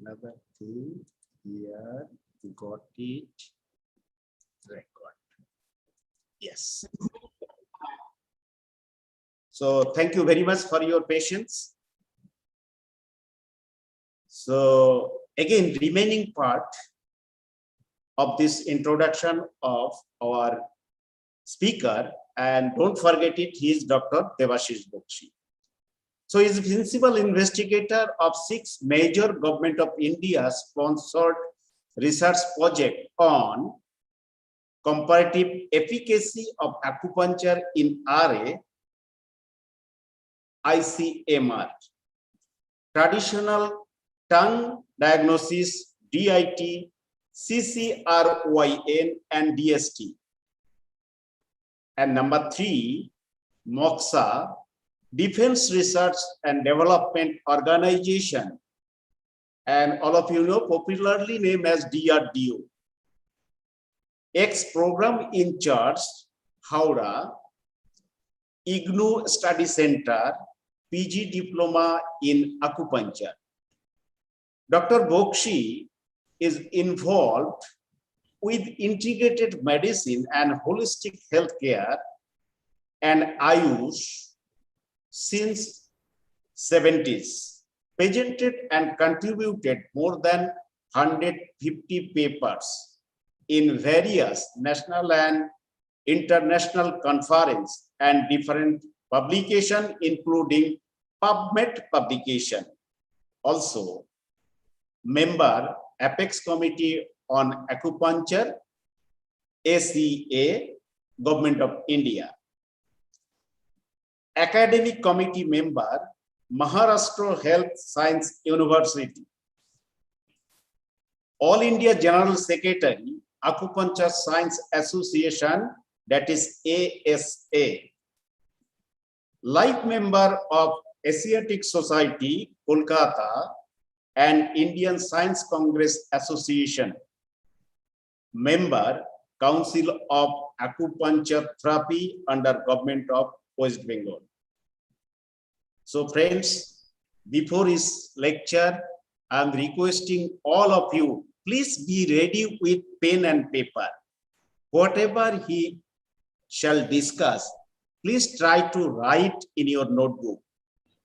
Another thing here, got it. Record. Yes. So thank you very much for your patience. So again, remaining part of this introduction of our speaker, and don't forget it, he is Dr. Debashish Bakshi. So he is principal investigator of 6 major government of India sponsored research project on comparative efficacy of acupuncture in RA, ICMR, traditional tongue diagnosis, DIT, CCRYN, and DST. And number 3, MOXA, Defense Research and Development Organization, and all of you know, popularly named as DRDO. Ex-program in charge, Howrah, IGNOU Study Center, PG Diploma in Acupuncture. Dr. Bakshi is involved with integrated medicine and holistic healthcare and Ayush since 70s, presented and contributed more than 150 papers in various national and international conference and different publication, including PubMed publication. Also, member Apex Committee on Acupuncture, ACA, Government of India. Academic Committee member, Maharashtra Health Science University. All India General Secretary, Acupuncture Science Association, that is ASA. Life member of Asiatic Society, Kolkata, and Indian Science Congress Association. Member, Council of Acupuncture Therapy under Government of West Bengal. So friends, before his lecture, I am requesting all of you, please be ready with pen and paper. Whatever he shall discuss, please try to write in your notebook.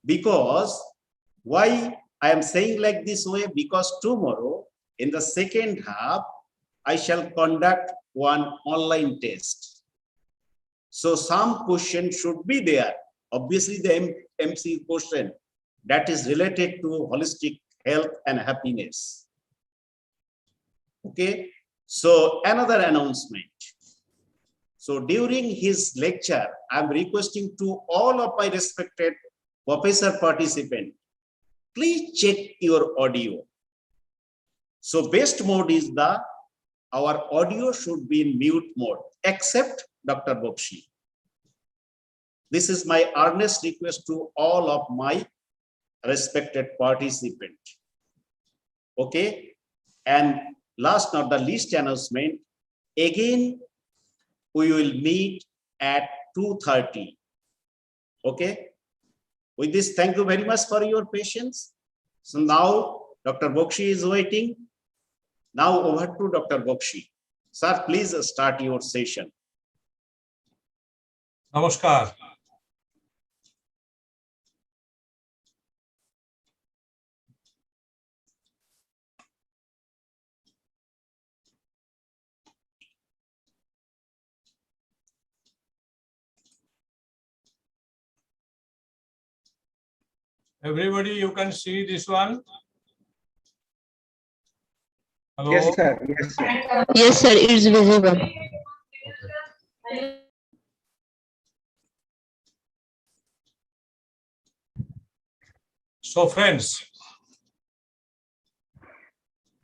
Because why I am saying like this way? Because tomorrow, in the second half, I shall conduct one online test. So some question should be there. Obviously, the MC question that is related to holistic health and happiness. Okay, so another announcement. So during his lecture, I'm requesting to all of my respected professor participants, please check your audio. So best mode is our audio should be in mute mode, except Dr. Bakshi. This is my earnest request to all of my respected participants. Okay, and last not the least announcement, again, we will meet at 2:30. Okay, with this, thank you very much for your patience. So now Dr. Bakshi is waiting. Now over to Dr. Bakshi. Sir, please start your session. Namaskar. Everybody, you can see this one? Hello? Yes, sir. Yes, sir. Yes, sir. It's visible. Okay. So, friends,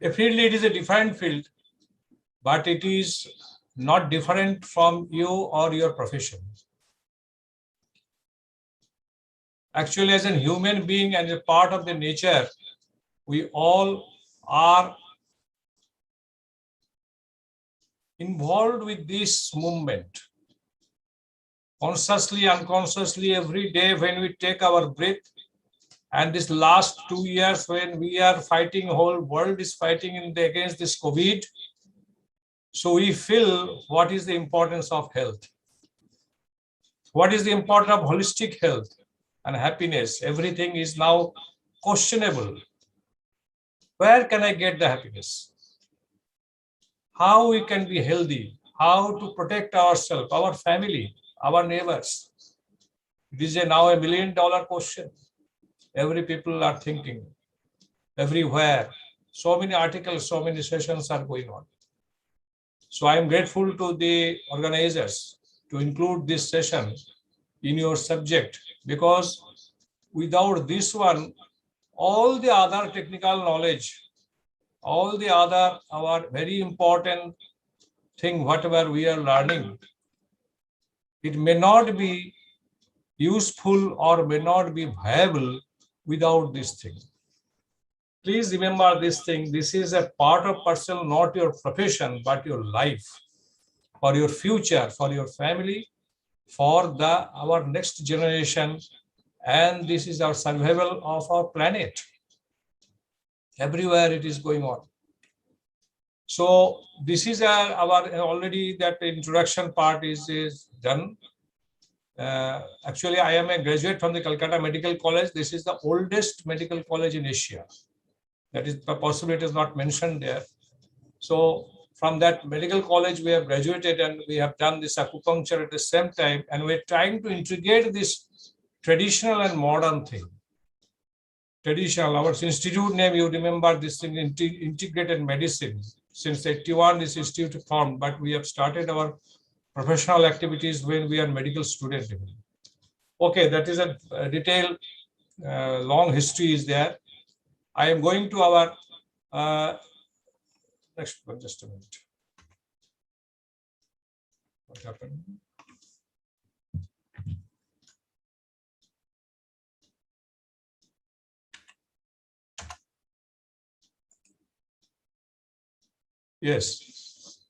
definitely it is a different field, but it is not different from you or your profession. Actually, as a human being and a part of the nature, we all are involved with this movement. Consciously, unconsciously, every day when we take our breath And this last 2 years when we are fighting, whole world is fighting against this COVID. So we feel what is the importance of health? What is the importance of holistic health and happiness? Everything is now questionable. Where can I get the happiness? How we can be healthy? How to protect ourselves, our family, our neighbors? This is now $1 million question. Every people are thinking everywhere. So many articles, so many sessions are going on. So I am grateful to the organizers to include this session in your subject, because without this one, all the other technical knowledge, all the other our very important thing, whatever we are learning, it may not be useful or may not be viable without this thing. Please remember this thing. This is a part of personal, not your profession, but your life, for your future, for your family, for our next generation. And this is our survival of our planet. Everywhere it is going on. So this is our already that introduction part is done. Actually, I am a graduate from the Kolkata Medical College. This is the oldest medical college in Asia. That is possibly it is not mentioned there. So from that medical college, we have graduated and we have done this acupuncture at the same time. And we're trying to integrate this traditional and modern thing. Traditional, our institute name, you remember this thing, integrated medicine. Since 81, this institute formed, but we have started our professional activities when we are medical students. Okay, that is a detailed, long history is there. I am going to our next one, just a minute. What happened? Yes.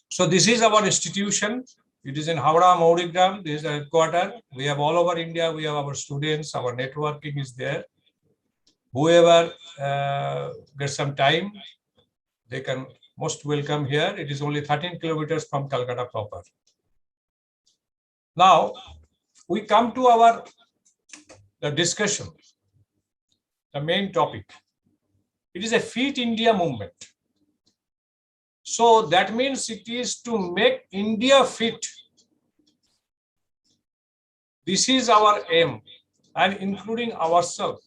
So this is our institution. It is in Howrah, Maurigram. This is the headquarters. We have all over India. We have our students. Our networking is there. Whoever gets some time, they can most welcome here. It is only 13 kilometers from Kolkata proper. Now, we come to the discussion, the main topic. It is a Fit India movement. So that means it is to make India fit. This is our aim, and including ourselves.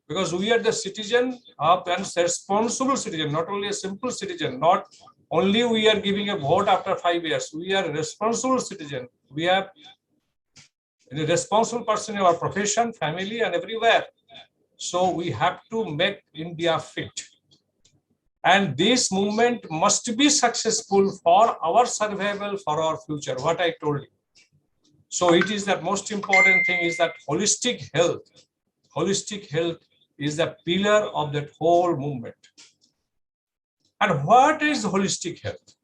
Because we are the citizen of and responsible citizen, not only a simple citizen, not only we are giving a vote after 5 years. We are a responsible citizen. We have a responsible person in our profession, family, and everywhere. So we have to make India fit. And this movement must be successful for our survival, for our future, what I told you. So it is the most important thing is that holistic health. Holistic health is the pillar of that whole movement. And what is holistic health?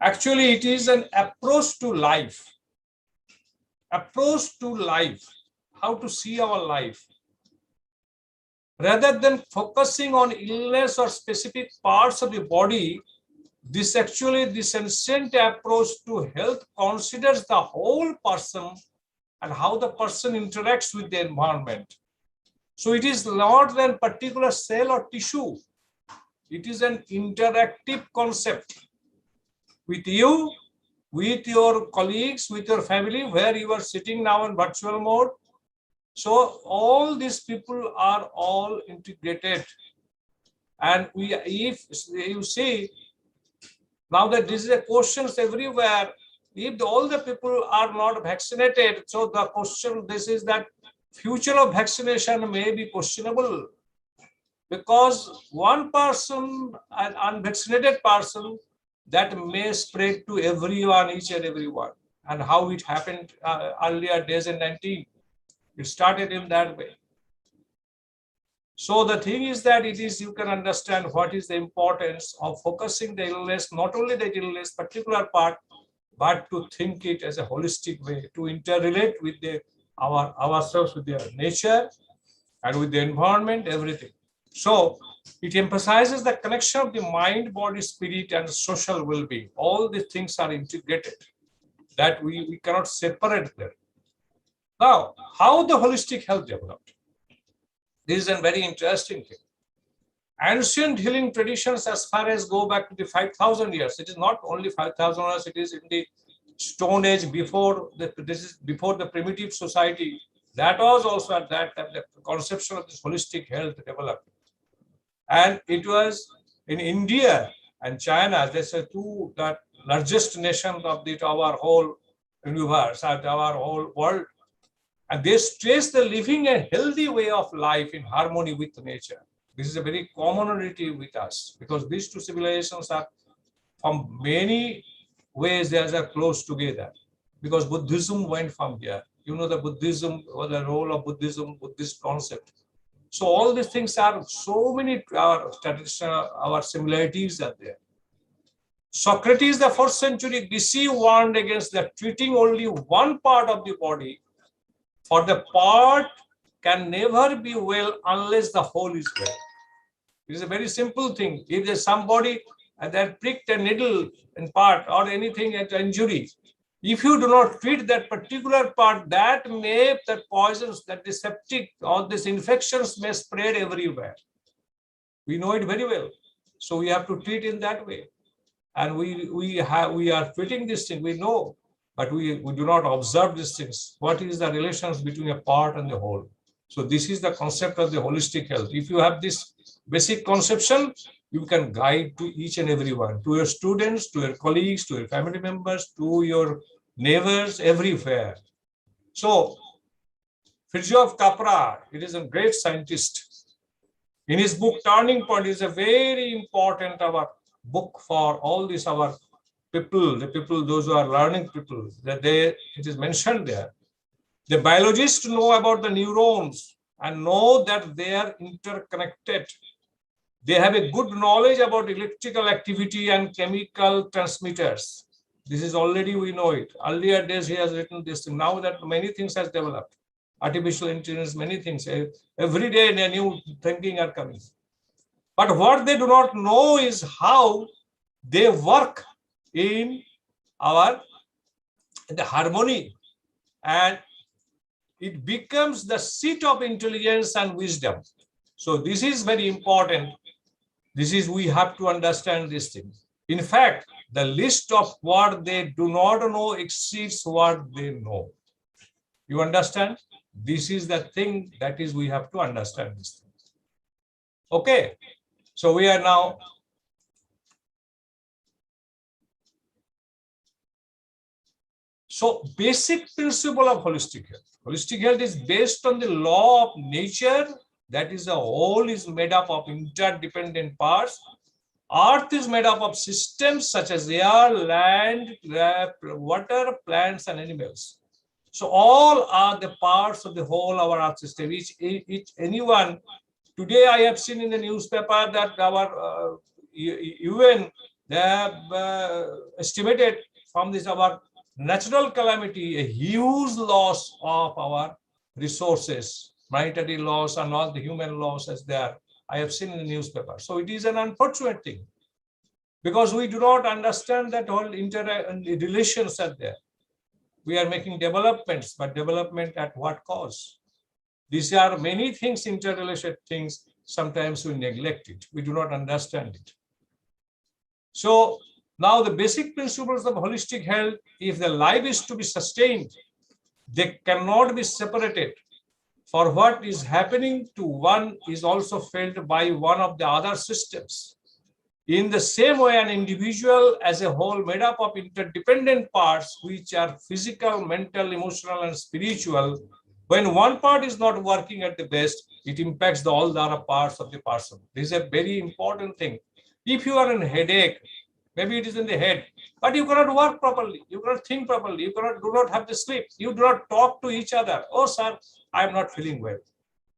Actually, it is an approach to life. Approach to life, how to see our life. Rather than focusing on illness or specific parts of the body, this ancient approach to health considers the whole person and how the person interacts with the environment. So it is not a particular cell or tissue. It is an interactive concept with you, with your colleagues, with your family, where you are sitting now in virtual mode. So all these people are all integrated. And if you see, now that this is a question everywhere, if all the people are not vaccinated, so the question this is that future of vaccination may be questionable, because one person, an unvaccinated person, that may spread to everyone, each and everyone, and how it happened earlier days in 19. It started in that way. So the thing is that you can understand what is the importance of focusing the illness, not only the illness, particular part, but to think it as a holistic way, to interrelate with the ourselves with the nature and with the environment, everything. So it emphasizes the connection of the mind, body, spirit, and social well-being. All these things are integrated, that we cannot separate them. Now, how the holistic health developed? This is a very interesting thing. Ancient healing traditions, as far as go back to the 5,000 years, it is not only 5,000 years, it is in the Stone Age, before the primitive society. That was also at that time the conception of this holistic health developed. And it was in India and China, they are two the largest nations of our whole universe, our whole world. And they stress the living a healthy way of life in harmony with nature. This is a very commonality with us, because these two civilizations are from many ways they are close together, because Buddhism went from here. You know, the Buddhism, or the role of Buddhism, Buddhist concept. So all these things are so many, our traditional, our similarities are there. Socrates, the 4th century BC, warned against the treating only one part of the body, for the part can never be well unless the whole is well. It is a very simple thing. If there's somebody that pricked a needle in part or anything at injury, if you do not treat that particular part, that poisons, that the septic or these infections may spread everywhere. We know it very well. So we have to treat in that way. And we are treating this thing, we know, but we do not observe these things. What is the relations between a part and the whole? So this is the concept of the holistic health. If you have this basic conception, you can guide to each and everyone, to your students, to your colleagues, to your family members, to your neighbors, everywhere. So Fritjof Capra, it is a great scientist. In his book Turning Point, is a very important book for all these our people, the people, those who are learning people, that it is mentioned there. The biologists know about the neurons and know that they are interconnected. They have a good knowledge about electrical activity and chemical transmitters. This is already, we know it. Earlier days he has written this. Now that many things has developed, artificial intelligence, many things. Every day a new thinking are coming. But what they do not know is how they work in the harmony, and it becomes the seat of intelligence and wisdom. So this is very important. We have to understand this thing. In fact, the list of what they do not know exceeds what they know. You understand? This is the thing that is, we have to understand this thing. Okay. So we are now. So basic principle of holistic health. Holistic health is based on the law of nature, that is, the whole is made up of interdependent parts. Earth is made up of systems such as air, land, water, plants, and animals. So all are the parts of the whole our Earth system. Anyone, today I have seen in the newspaper that our UN, they have estimated from this our natural calamity, a huge loss of our resources, monetary loss and all the human loss as there. I have seen in the newspaper. So it is an unfortunate thing, because we do not understand that all relations are there. We are making developments, but development at what cost? These are many things, interrelated things. Sometimes we neglect it. We do not understand it. So now the basic principles of holistic health, if the life is to be sustained, they cannot be separated. For what is happening to one is also felt by one of the other systems. In the same way, an individual as a whole made up of interdependent parts, which are physical, mental, emotional, and spiritual, when one part is not working at the best, it impacts all the other parts of the person. This is a very important thing. If you are in headache, maybe it is in the head, but you cannot work properly, you cannot think properly, you do not have the sleep, you do not talk to each other. Oh, sir, I am not feeling well.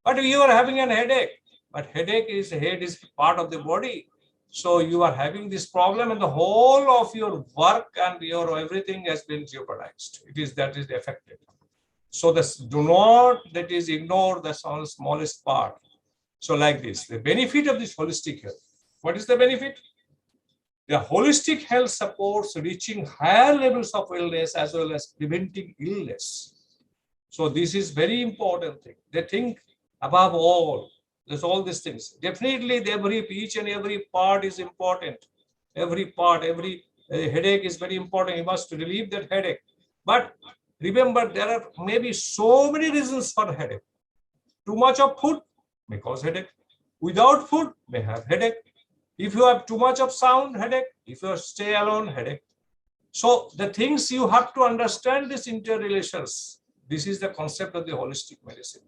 But you are having an headache. But head is part of the body. So you are having this problem, and the whole of your work and your everything has been jeopardized. That is affected. So this, do not, that is, ignore the smallest part. So like this, the benefit of this holistic health. What is the benefit? The holistic health supports reaching higher levels of wellness as well as preventing illness. So this is very important thing. They think above all, there's all these things. Definitely each and every part is important. Every part, every headache is very important. You must relieve that headache. But remember, there are maybe so many reasons for headache. Too much of food may cause headache. Without food may have headache. If you have too much of sound, headache. If you stay alone, headache. So the things you have to understand, these interrelations. This is the concept of the holistic medicine.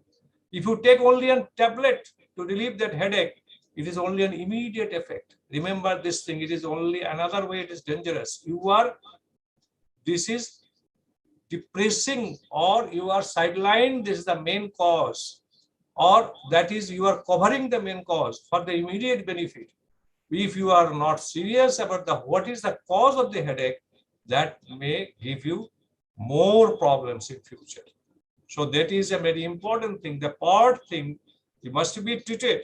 If you take only a tablet to relieve that headache, it is only an immediate effect. Remember this thing, it is only another way it is dangerous. This is depressing, or you are sidelined, this is the main cause, or that is you are covering the main cause for the immediate benefit. If you are not serious about what is the cause of the headache, that may give you more problems in future. So that is a very important thing. The part thing, you must be treated,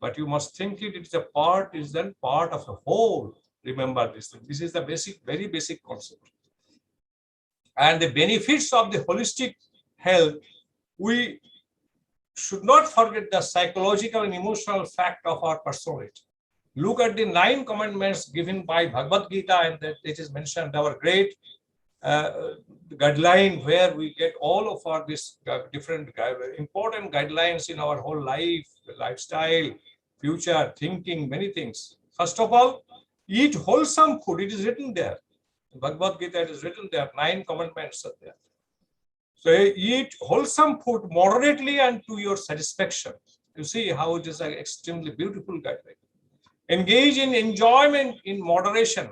but you must think it is a part, is then part of a whole. Remember this thing. This is the basic, very basic concept. And the benefits of the holistic health, we should not forget the psychological and emotional fact of our personality. Look at the 9 commandments given by Bhagavad Gita, and that it is mentioned, our great guideline where we get all of our this different important guidelines in our whole life, lifestyle, future, thinking, many things. First of all, eat wholesome food. It is written there. In Bhagavad Gita, it is written there. 9 commandments are there. So eat wholesome food moderately and to your satisfaction. You see how it is an extremely beautiful guideline. Engage in enjoyment in moderation.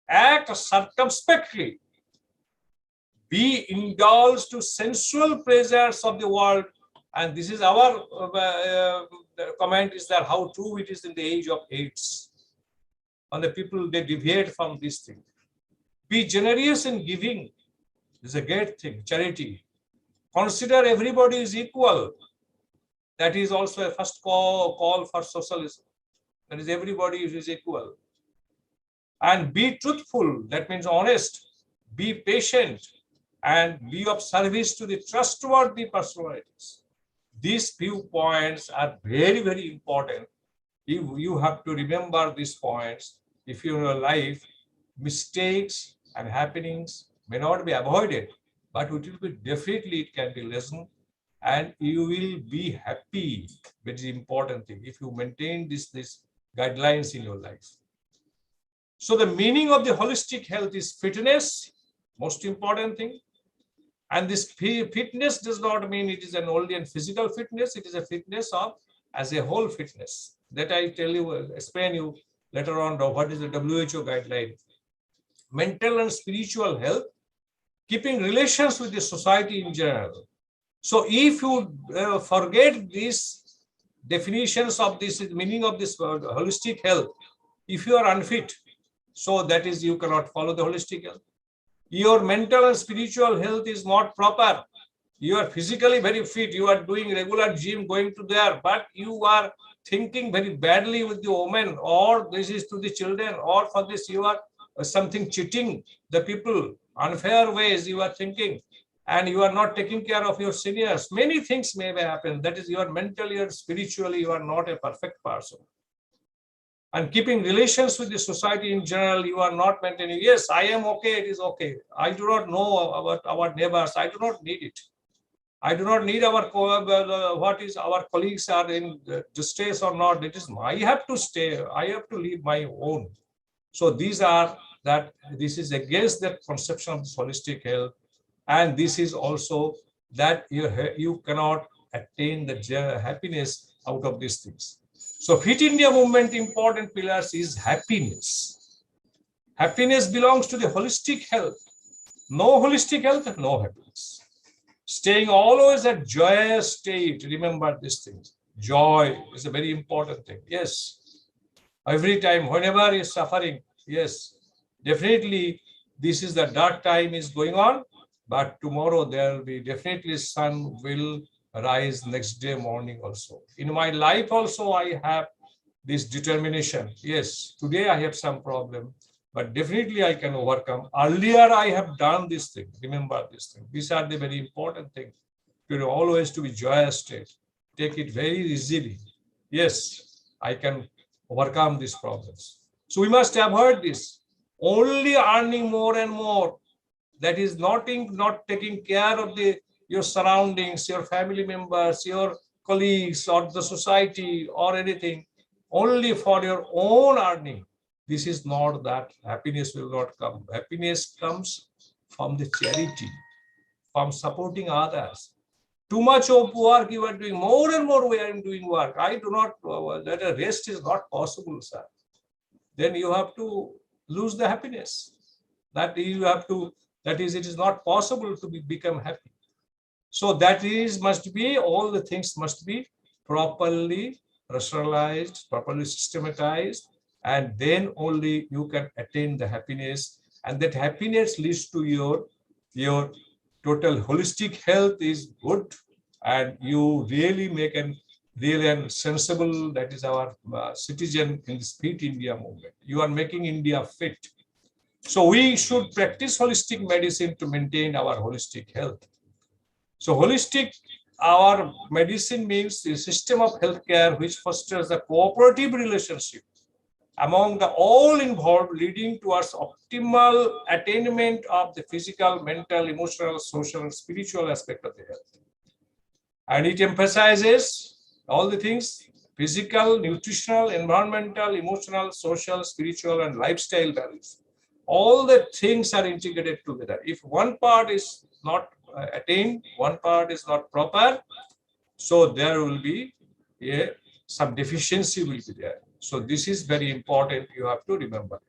Act circumspectly. Be indulged to sensual pleasures of the world. And this is our comment is that how true it is in the age of AIDS. And the people, they deviate from this thing. Be generous in giving. This is a great thing, charity. Consider everybody is equal. That is also a first call for socialism. That is, everybody is equal. And be truthful, that means honest. Be patient and be of service to the trustworthy personalities. These few points are very, very important. You have to remember these points. If in your life, mistakes and happenings may not be avoided, but it will be definitely, it can be lessened, and you will be happy. Very important thing if you maintain these guidelines in your life. So the meaning of the holistic health is fitness, most important thing. And this fitness does not mean it is an only and physical fitness. It is a fitness of as a whole fitness. That I tell you, explain you later on what is the WHO guideline. Mental and spiritual health, keeping relations with the society in general. So if you forget these definitions of this meaning of this word holistic health, if you are unfit, so that is you cannot follow the holistic health. Your mental and spiritual health is not proper. You are physically very fit, you are doing regular gym, going to there, but you are thinking very badly with the woman, or this is to the children, or for this you are something cheating the people, unfair ways you are thinking, and you are not taking care of your seniors. Many things may happen. That is, you are mentally or spiritually, you are not a perfect person. And keeping relations with the society in general, you are not maintaining. Yes, I am okay, it is okay. I do not know about our neighbors. I do not need it. I do not need our what is our colleagues are in distress or not. It is I have to stay. I have to leave my own. So these are that. This is against that conception of holistic health, and this is also that you cannot attain the happiness out of these things. So Fit India movement important pillars is happiness. Happiness belongs to the holistic health. No holistic health, no happiness. Staying always at joyous state. Remember these things. Joy is a very important thing. Yes. Every time, whenever you're suffering, yes, definitely this is the dark time is going on. but tomorrow there will be definitely sun will rise next day morning also. In my life also, I have this determination. Yes, today I have some problem, but definitely I can overcome. Earlier I have done this thing. Remember this thing. These are the very important things. To always to be joyous state. Take it very easily. Yes, I can overcome these problems. So we must avoid this. Only earning more and more. That is not taking care of your surroundings, your family members, your colleagues, or the society, or anything, only for your own earning. This is not that. Happiness will not come. Happiness comes from the charity, from supporting others. Too much of work you are doing, more and more we are doing work. I do not, that a rest is not possible, sir. Then you have to lose the happiness. That you have to, that is, it is not possible to become happy. So that is, must be, all the things must be properly rationalized, properly systematized, and then only you can attain the happiness. And that happiness leads to your total holistic health is good, and you really make an real and sensible, that is our citizen in this Fit India movement. You are making India fit. So we should practice holistic medicine to maintain our holistic health. So holistic, our medicine means a system of healthcare which fosters a cooperative relationship among the all involved, leading towards optimal attainment of the physical, mental, emotional, social, and spiritual aspect of the health. And it emphasizes all the things: physical, nutritional, environmental, emotional, social, spiritual, and lifestyle values. All the things are integrated together. If one part is not attained, one part is not proper, so there will be some deficiency will be there. So this is very important. You have to remember.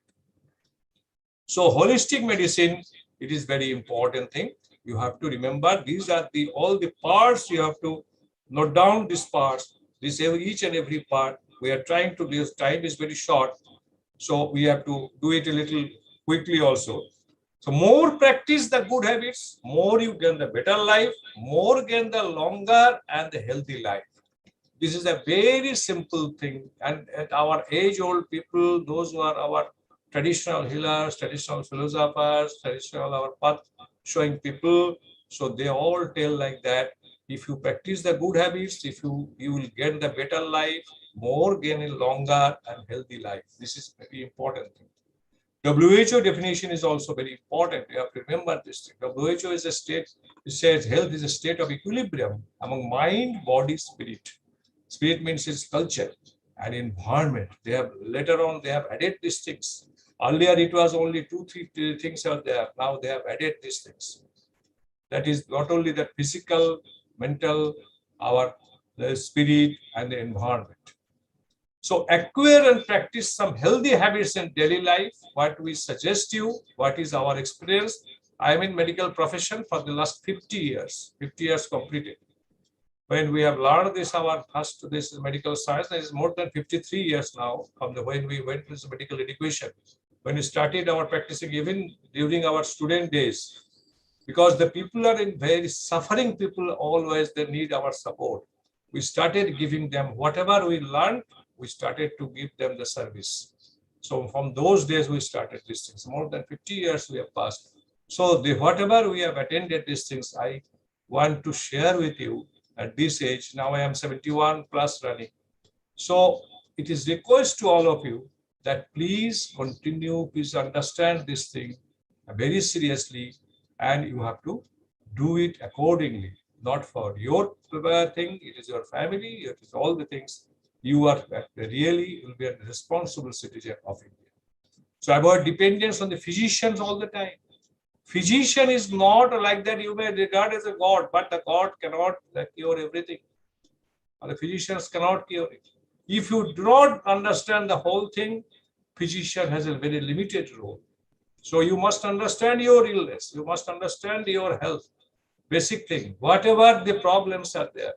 So holistic medicine, it is very important thing. You have to remember these are the all the parts. You have to note down these parts. Each and every part. We are trying to. This time is very short, so we have to do it a little quickly also. So more practice the good habits, more you gain the better life, more gain the longer and the healthy life. This is a very simple thing. And at our age-old people, those who are our traditional healers, traditional philosophers, traditional our path showing people, so they all tell like that. If you practice the good habits, if you will get the better life, more gain a longer and healthy life. This is very important thing. WHO definition is also very important. You have to remember this thing. WHO is a state, it says health is a state of equilibrium among mind, body, spirit. Spirit means its culture and environment. They have later on they have added these things. Earlier it was only 2-3 things are there. Now they have added these things. That is not only the physical, mental, the spirit and the environment. So acquire and practice some healthy habits in daily life. What we suggest you, what is our experience? I am in medical profession for the last 50 years completed. When we have learned this, our first, this is medical science, that is more than 53 years now from the when we went to medical education. When we started our practicing, even during our student days, because the people are in very suffering people, always they need our support. We started giving them whatever we learned, we started to give them the service. So from those days, we started these things. More than 50 years we have passed. So whatever we have attended these things, I want to share with you at this age. Now I am 71 plus running. So it is request to all of you that please continue, please understand this thing very seriously, and you have to do it accordingly. Not for your thing, it is your family, it is all the things. You are really will be a responsible citizen of India. So avoid dependence on the physicians all the time. Physician is not like that you may regard as a god, but the god cannot cure everything. The physicians cannot cure it. If you do not understand the whole thing, physician has a very limited role. So you must understand your illness. You must understand your health. Basic thing, whatever the problems are there.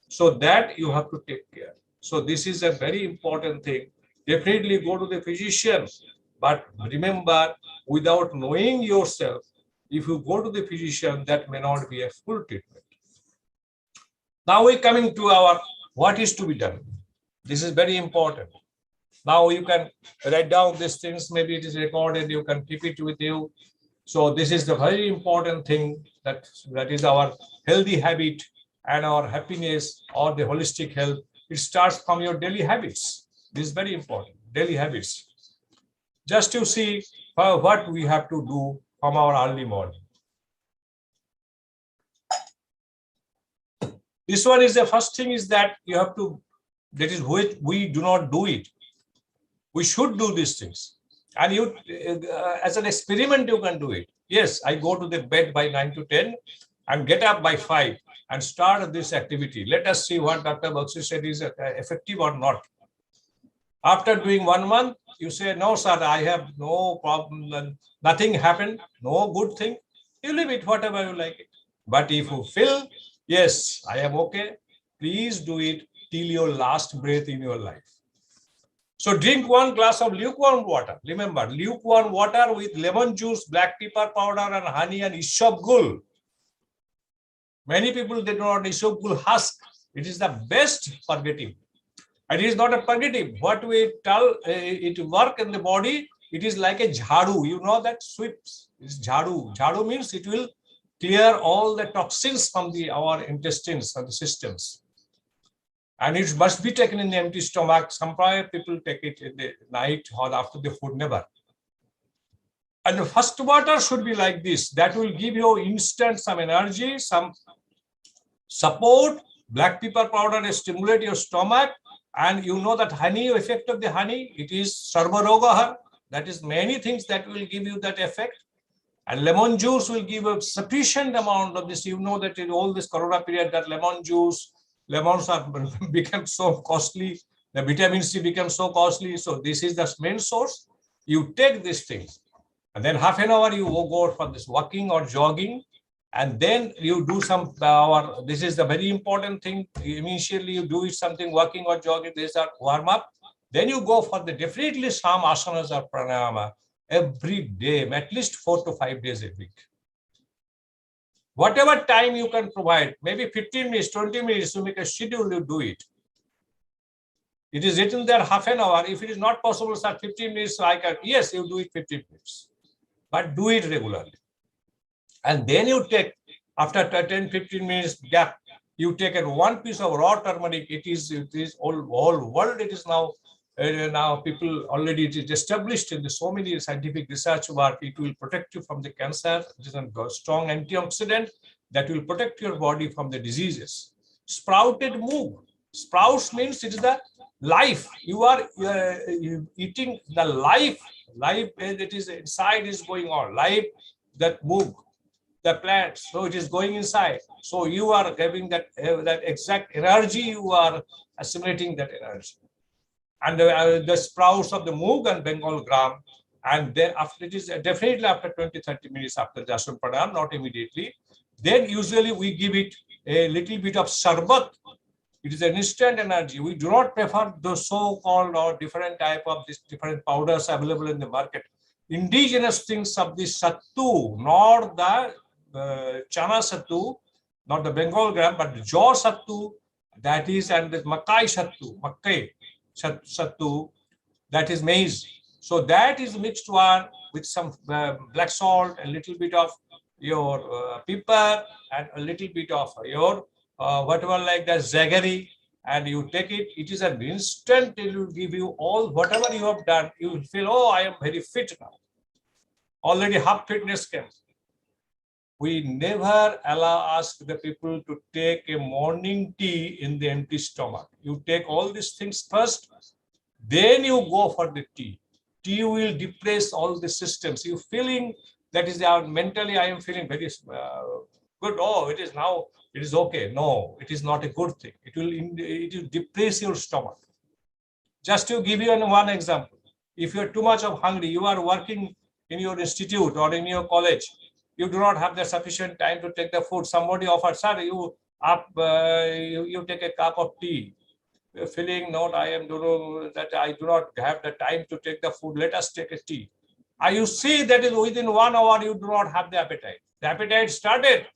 So that you have to take care. So this is a very important thing. Definitely go to the physician. But remember, without knowing yourself, If you go to the physician, that may not be a full treatment. Now we're coming to our what is to be done. This is very important. Now you can write down these things. Maybe it is recorded. You can keep it with you. So this is the very important thing that is our healthy habit and our happiness or the holistic health. It starts from your daily habits. This is very important. Daily habits. Just to see what we have to do from our early morning. This one is the first thing is that you have to, that is which we do not do it. We should do these things. And you, as an experiment, you can do it. Yes, I go to the bed by 9 to 10 and get up by 5 and start this activity. Let us see what Dr. Bakshi said is effective or not. After doing 1 month, you say, no, sir, I have no problem, nothing happened, no good thing. You leave it, whatever you like it. But if you feel, yes, I am okay, please do it till your last breath in your life. So drink 1 glass of lukewarm water. Remember, lukewarm water with lemon juice, black pepper powder, and honey and isabgol. Many people, they do not isabgol husk. It is the best purgative. And it is not a purgative. What we tell it work in the body, it is like a jhadu. You know that sweeps. It's jhadu. Jhadu means it will clear all the toxins from our intestines and the systems. And it must be taken in the empty stomach. Some people take it in the night or after the food, never. And the first water should be like this. That will give you instant some energy, some support. Black pepper powder will stimulate your stomach. And you know that honey, effect of the honey, it is sarvarogahar. That is many things that will give you that effect. And lemon juice will give a sufficient amount of this. You know that in all this corona period, that lemon juice, lemons are become so costly. The vitamin C becomes so costly. So this is the main source. You take these things. And then half an hour, you go for this walking or jogging. And then you do some power. This is the very important thing. Initially, you do something walking or jogging. These are warm up. Then you go for the definitely some asanas or pranayama every day, at least 4 to 5 days a week. Whatever time you can provide, maybe 15 minutes, 20 minutes, to make a schedule, you do it. It is written there half an hour. If it is not possible, sir, 15 minutes, I can, yes, you do it 15 minutes. But do it regularly. And then you take, after 10, 15 minutes gap, you take 1 piece of raw turmeric. It is all world. It is now people already, it is established in so many scientific research work. It will protect you from the cancer. It is a strong antioxidant that will protect your body from the diseases. Sprouted moog. Sprouts means it is the life. You are eating the life. Life that is inside is going on. Life, that moog, the plant. So it is going inside. So you are having that exact energy. You are assimilating that energy. And the sprouts of the moog and Bengal gram. And then after, it is definitely after 20-30 minutes after the Asana Pranayama, not immediately. Then usually we give it a little bit of sarbat. It is an instant energy. We do not prefer those so-called or different type of these different powders available in the market. Indigenous things of the sattu, not the chana sattu, not the Bengal gram, but the jaw sattu, that is, and the makai sattu, that is maize. So that is mixed one with some black salt, a little bit of your pepper, and a little bit of your whatever like that zaggery, and you take it. It is an instant. It will give you all whatever you have done. You will feel, oh, I am very fit now. Already half fitness came. We never ask the people to take a morning tea in the empty stomach. You take all these things first, then you go for the tea. Tea will depress all the systems. You feeling that is mentally, I am feeling very good. Oh, it is now, it is okay. No, it is not a good thing. It will depress your stomach. Just to give you one example, if you are too much of hungry, you are working in your institute or in your college, you do not have the sufficient time to take the food. Somebody offers, sir, you take a cup of tea. Feeling, no, I am that I do not have the time to take the food. Let us take a tea. You see that is within 1 hour, you do not have the appetite. The appetite started,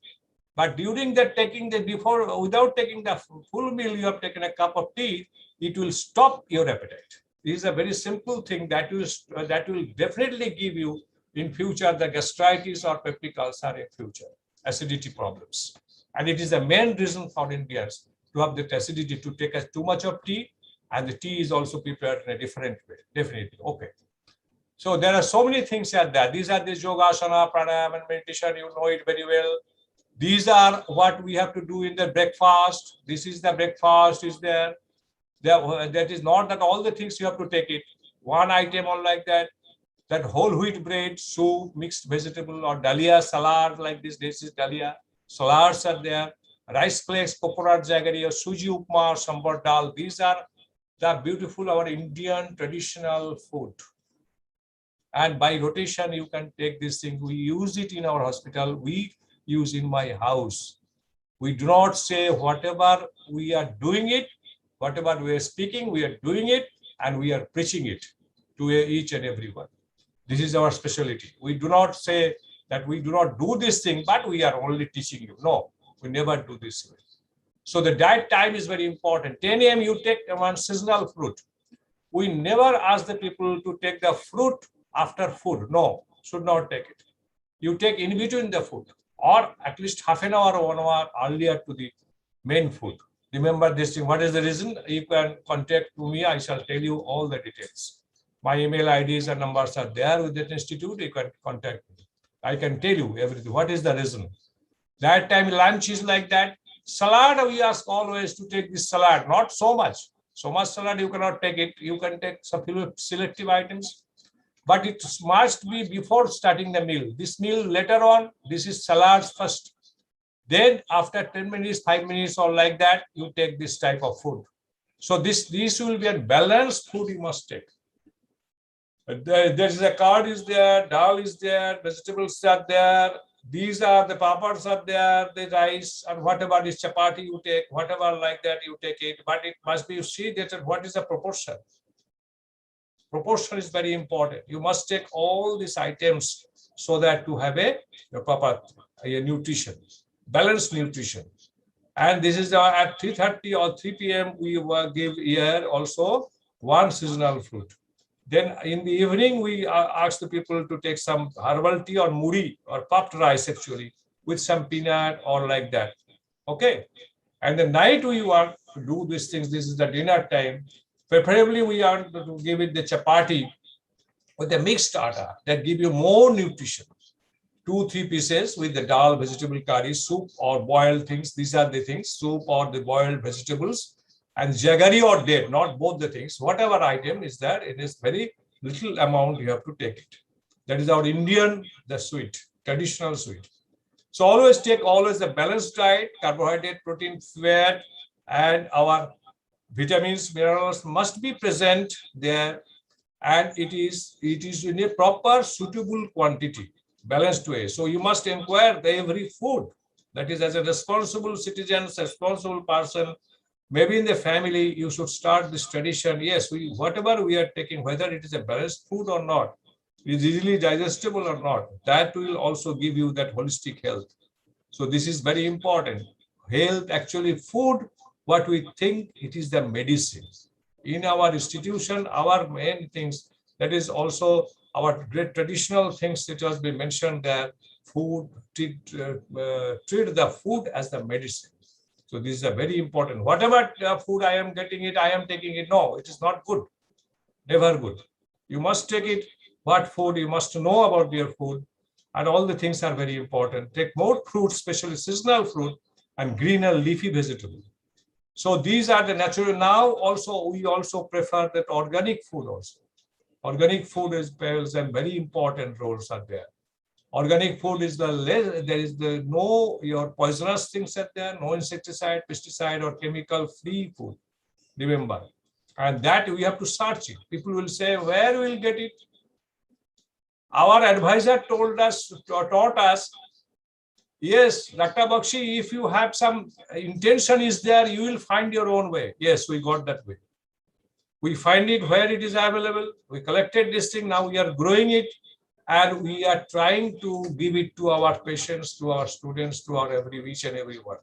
but during the without taking the full meal, you have taken a cup of tea, it will stop your appetite. This is a very simple thing that will definitely give you in future the gastritis or peptic ulcer in future, acidity problems. And it is the main reason for Indians to have the acidity to take too much of tea, and the tea is also prepared in a different way, definitely. Okay. So there are so many things at that. These are the yogasana, pranayama, and meditation. You know it very well. These are what we have to do in the breakfast. This is the breakfast is there. That is not that all the things you have to take it. One item or like that. That whole wheat bread, soup, mixed vegetable or dalia, salad like this. This is dalia. Salads are there. Rice flakes, coconut jaggery, or suji upma, or sambar dal. These are the beautiful our Indian traditional food. And by rotation, you can take this thing. We use it in our hospital. We use in my house. We do not say whatever we are doing it, whatever we are speaking, we are doing it, and we are preaching it to each and everyone. This is our specialty. We do not say that we do not do this thing, but we are only teaching you. No, we never do this way. So the diet time is very important. 10 a.m. you take one seasonal fruit. We never ask the people to take the fruit after food. No, should not take it. You take in between the food, or at least half an hour or 1 hour earlier to the main food. Remember this thing. What is the reason? You can contact me. I shall tell you all the details. My email IDs and numbers are there with that institute. You can contact me. I can tell you everything. What is the reason? That time lunch is like that. Salad, we ask always to take this salad, not so much. So much salad, you cannot take it. You can take some selective items, but it must be before starting the meal. This meal later on, this is salads first. Then after 10 minutes, 5 minutes or like that, you take this type of food. So this will be a balanced food you must take. There is a curd is there, dal is there, vegetables are there. These are the papads are there, the rice, and whatever is chapati you take, whatever like that you take it. But it must be, you see that what is the proportion. Proportion is very important. You must take all these items so that to have a proper nutrition, balanced nutrition. And this is at 3:30 or 3 p.m. we give here also one seasonal fruit. Then in the evening, we ask the people to take some herbal tea or muri or puffed rice actually with some peanut or like that. Okay. And the night we want to do these things. This is the dinner time. Preferably, we want to give it the chapati with a mixed atta that give you more nutrition. 2-3 pieces with the dal, vegetable curry, soup or boiled things. These are the things, soup or the boiled vegetables. And jaggery or date, not both the things. Whatever item is there, it is very little amount you have to take it. That is our Indian, the sweet, traditional sweet. So always take the balanced diet, carbohydrate, protein, fat, and our vitamins, minerals must be present there, and it is in a proper suitable quantity, balanced way. So you must inquire every food. That is, as a responsible citizen, responsible person, maybe in the family, you should start this tradition. Yes, whatever we are taking, whether it is a balanced food or not, is easily digestible or not, that will also give you that holistic health. So this is very important. Health, actually, food, what we think, it is the medicine. In our institution, our main things, that is also our great traditional things that has been mentioned there, food, treat the food as the medicine. So this is a very important. Whatever food I am getting it, I am taking it. No, it is not good. Never good. You must take it. What food? You must know about your food. And all the things are very important. Take more fruit, especially seasonal fruit, and green and leafy vegetable. So these are the natural. Now also, we also prefer that organic food also. Organic food plays a very important roles are there. Organic food is no your poisonous things are there, no insecticide, pesticide, or chemical-free food. Remember, and that we have to search it. People will say, where will get it? Our advisor taught us, yes, Dr. Bakshi, if you have some intention is there, you will find your own way. Yes, we got that way. We find it where it is available. We collected this thing. Now we are growing it. and we are trying to give it to our patients, to our students, to our each and everyone.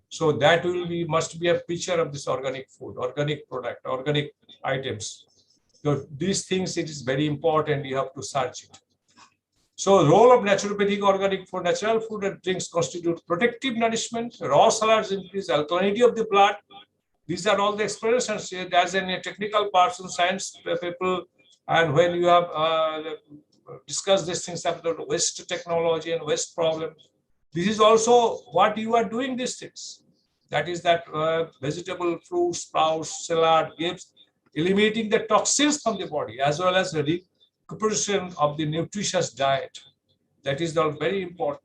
So that will be must be a picture of this organic food, organic product, organic items. So these things, it is very important. You have to search it. So role of naturopathic organic food, natural food and drinks constitute protective nourishment. Raw salads increase alkalinity of the blood. These are all the explanations. As in a technical person, science people, and when you have discussed these things about waste technology and waste problem, this is also what you are doing these things. That is that vegetable, fruits, sprouts, salad gives eliminating the toxins from the body as well as the recuperation of the nutritious diet. That is all very important.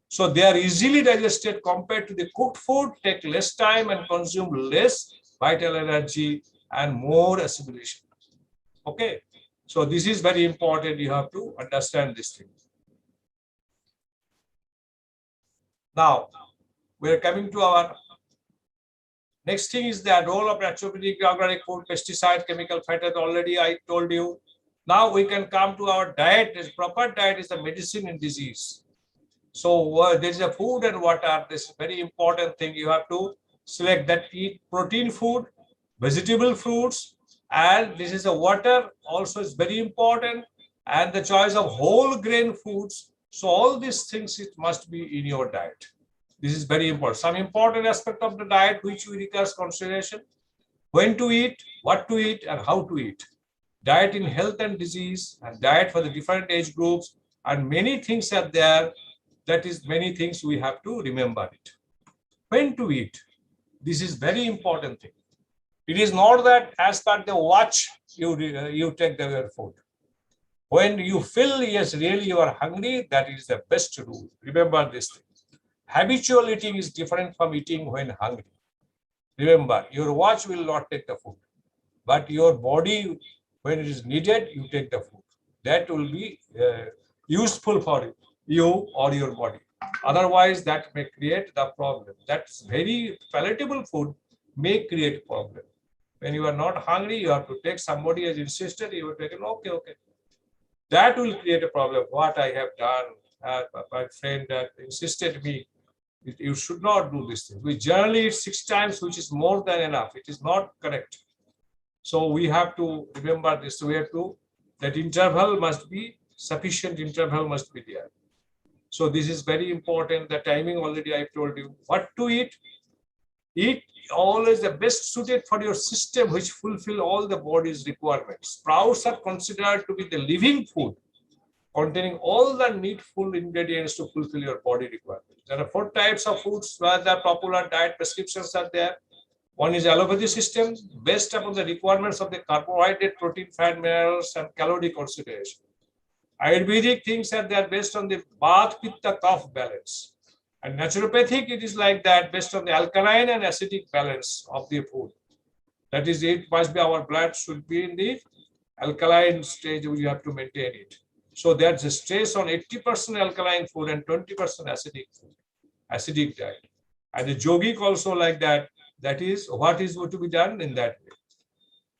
So they are easily digested compared to the cooked food, take less time and consume less vital energy and more assimilation. Okay. So this is very important. You have to understand this thing. Now, we are coming to our next thing is the role of naturopathic organic food, pesticide, chemical factors. Already I told you. Now we can come to our diet. This proper diet is the medicine in disease. So there is a food and water. This is very important thing. You have to select that, eat protein food, vegetable fruits, and this is a water also is very important, and the choice of whole grain foods. So all these things, it must be in your diet. This is very important. Some important aspect of the diet which we require consideration: when to eat, what to eat, and how to eat. Diet in health and disease, and diet for the different age groups, and many things are there. That is many things we have to remember it. When to eat, this is very important thing. It is not that as per the watch you take the food. When you feel yes really you are hungry, that is the best rule. Remember this thing. Habitual eating is different from eating when hungry. Remember, your watch will not take the food, but your body, when it is needed, you take the food. That will be useful for you or your body. Otherwise, that may create the problem. That's very palatable food may create problem. When you are not hungry, you have to take, somebody has insisted, you will take it, okay. That will create a problem. What I have done, my friend insisted me, you should not do this thing. We generally eat 6 times, which is more than enough. It is not correct. So we have to remember this. We have to, that interval must be, sufficient interval must be there. So this is very important. The timing already I told you. What to eat? Eat always the best suited for your system, which fulfill all the body's requirements. Sprouts are considered to be the living food, containing all the needful ingredients to fulfill your body requirements. There are 4 types of foods where the popular diet prescriptions are there. One is allopathy system, based upon the requirements of the carbohydrate, protein, fat, minerals, and calorie consideration. Ayurvedic things are there based on the Vata, Pitta, Kapha balance. And naturopathic, it is like that, based on the alkaline and acidic balance of the food. That is, it must be our blood should be in the alkaline stage, we have to maintain it. So there's a stress on 80% alkaline food and 20% acidic food, acidic diet. And the yogic also like that. That is what is going to be done in that way.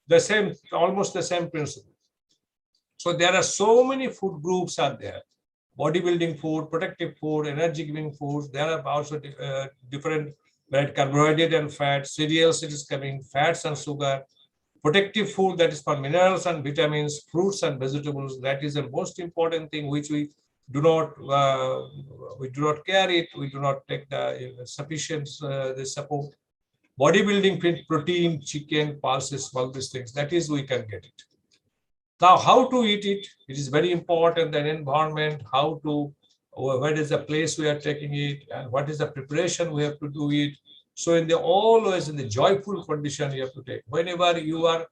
The same, almost the same principle. So there are so many food groups are there. Bodybuilding food, protective food, energy giving foods. There are also different carbohydrate and fat, cereals it is coming, fats and sugar. Protective food, that is for minerals and vitamins, fruits and vegetables. That is the most important thing which we do not carry it. We do not take the sufficient the support. Bodybuilding protein, chicken, pulses, all these things. That is, we can get it. Now, how to eat it? It is very important. The environment, how to, where is the place we are taking it, and what is the preparation we have to do it. So, in the always in the joyful condition, you have to take. Whenever you are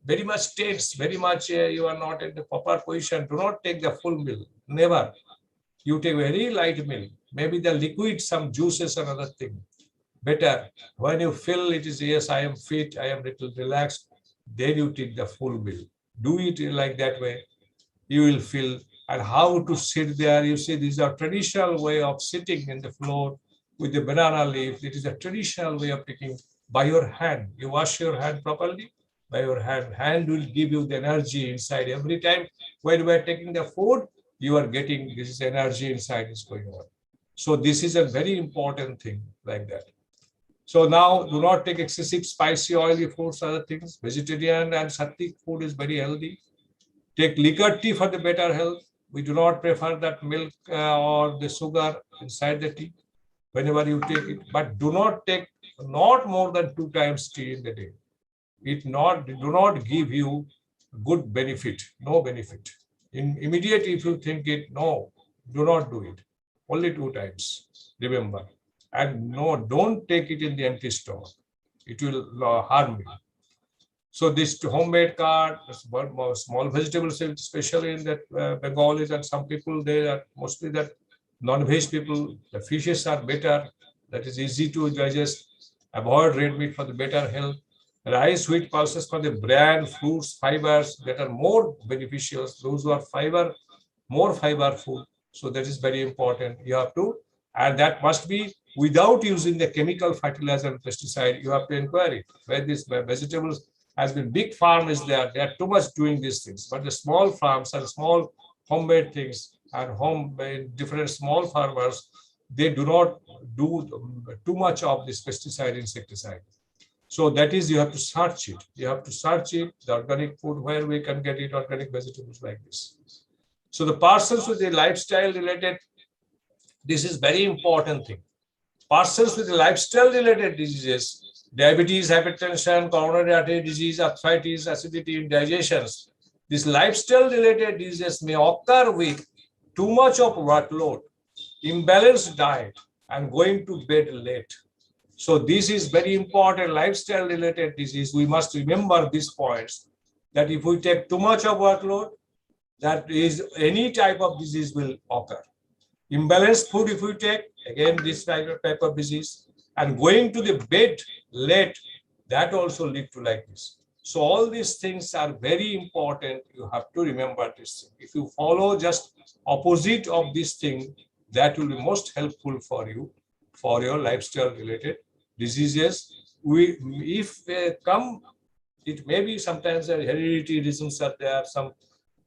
very much tense, very much you are not in the proper position, do not take the full meal. Never. You take very light meal. Maybe the liquid, some juices, another thing. Better. When you feel it is, yes, I am fit, I am little relaxed, then you take the full meal. Do it like that way. You will feel. And how to sit there. You see, this is a traditional way of sitting in the floor with the banana leaf. It is a traditional way of taking by your hand. You wash your hand properly by your hand. Hand will give you the energy inside. Every time when we are taking the food, you are getting this energy inside is going on. So this is a very important thing like that. So now do not take excessive spicy, oily foods, other things. Vegetarian and sattvic food is very healthy. Take liquor tea for the better health. We do not prefer that milk or the sugar inside the tea whenever you take it, but do not take not more than 2 times tea in the day. It do not give you good benefit, no benefit. In immediate, if you think it, no, do not do it. Only 2 times, remember. And no, don't take it in the empty stomach. It will harm you. So this homemade card, small vegetables, especially in that Bengalis and some people, they are mostly that non-veg people, the fishes are better. That is easy to digest. Avoid red meat for the better health. Rice, wheat pulses for the bran, fruits, fibers that are more beneficial. Those who are more fiber food. So that is very important. You have to, and that must be without using the chemical fertilizer and pesticide. You have to inquire it where these vegetables has been. Big farm is there. They are too much doing these things, but the small farms and small homemade things and different small farmers, they do not do too much of this pesticide insecticide. So that is, you have to search it. You have to search it, the organic food, where we can get it, organic vegetables like this. So the persons with the lifestyle related, this is very important thing. Persons with the lifestyle related diseases, diabetes, hypertension, coronary artery disease, arthritis, acidity, indigestions, these lifestyle related diseases may occur with too much of workload, imbalanced diet, and going to bed late. So this is very important lifestyle related disease. We must remember these points, that if we take too much of workload, that is any type of disease will occur. Imbalanced food if we take, again this type of disease, and going to the bed late, that also lead to like this. So all these things are very important. You have to remember this thing. If you follow just opposite of this thing, that will be most helpful for you for your lifestyle related diseases. If they come, it may be sometimes hereditary reasons are there, some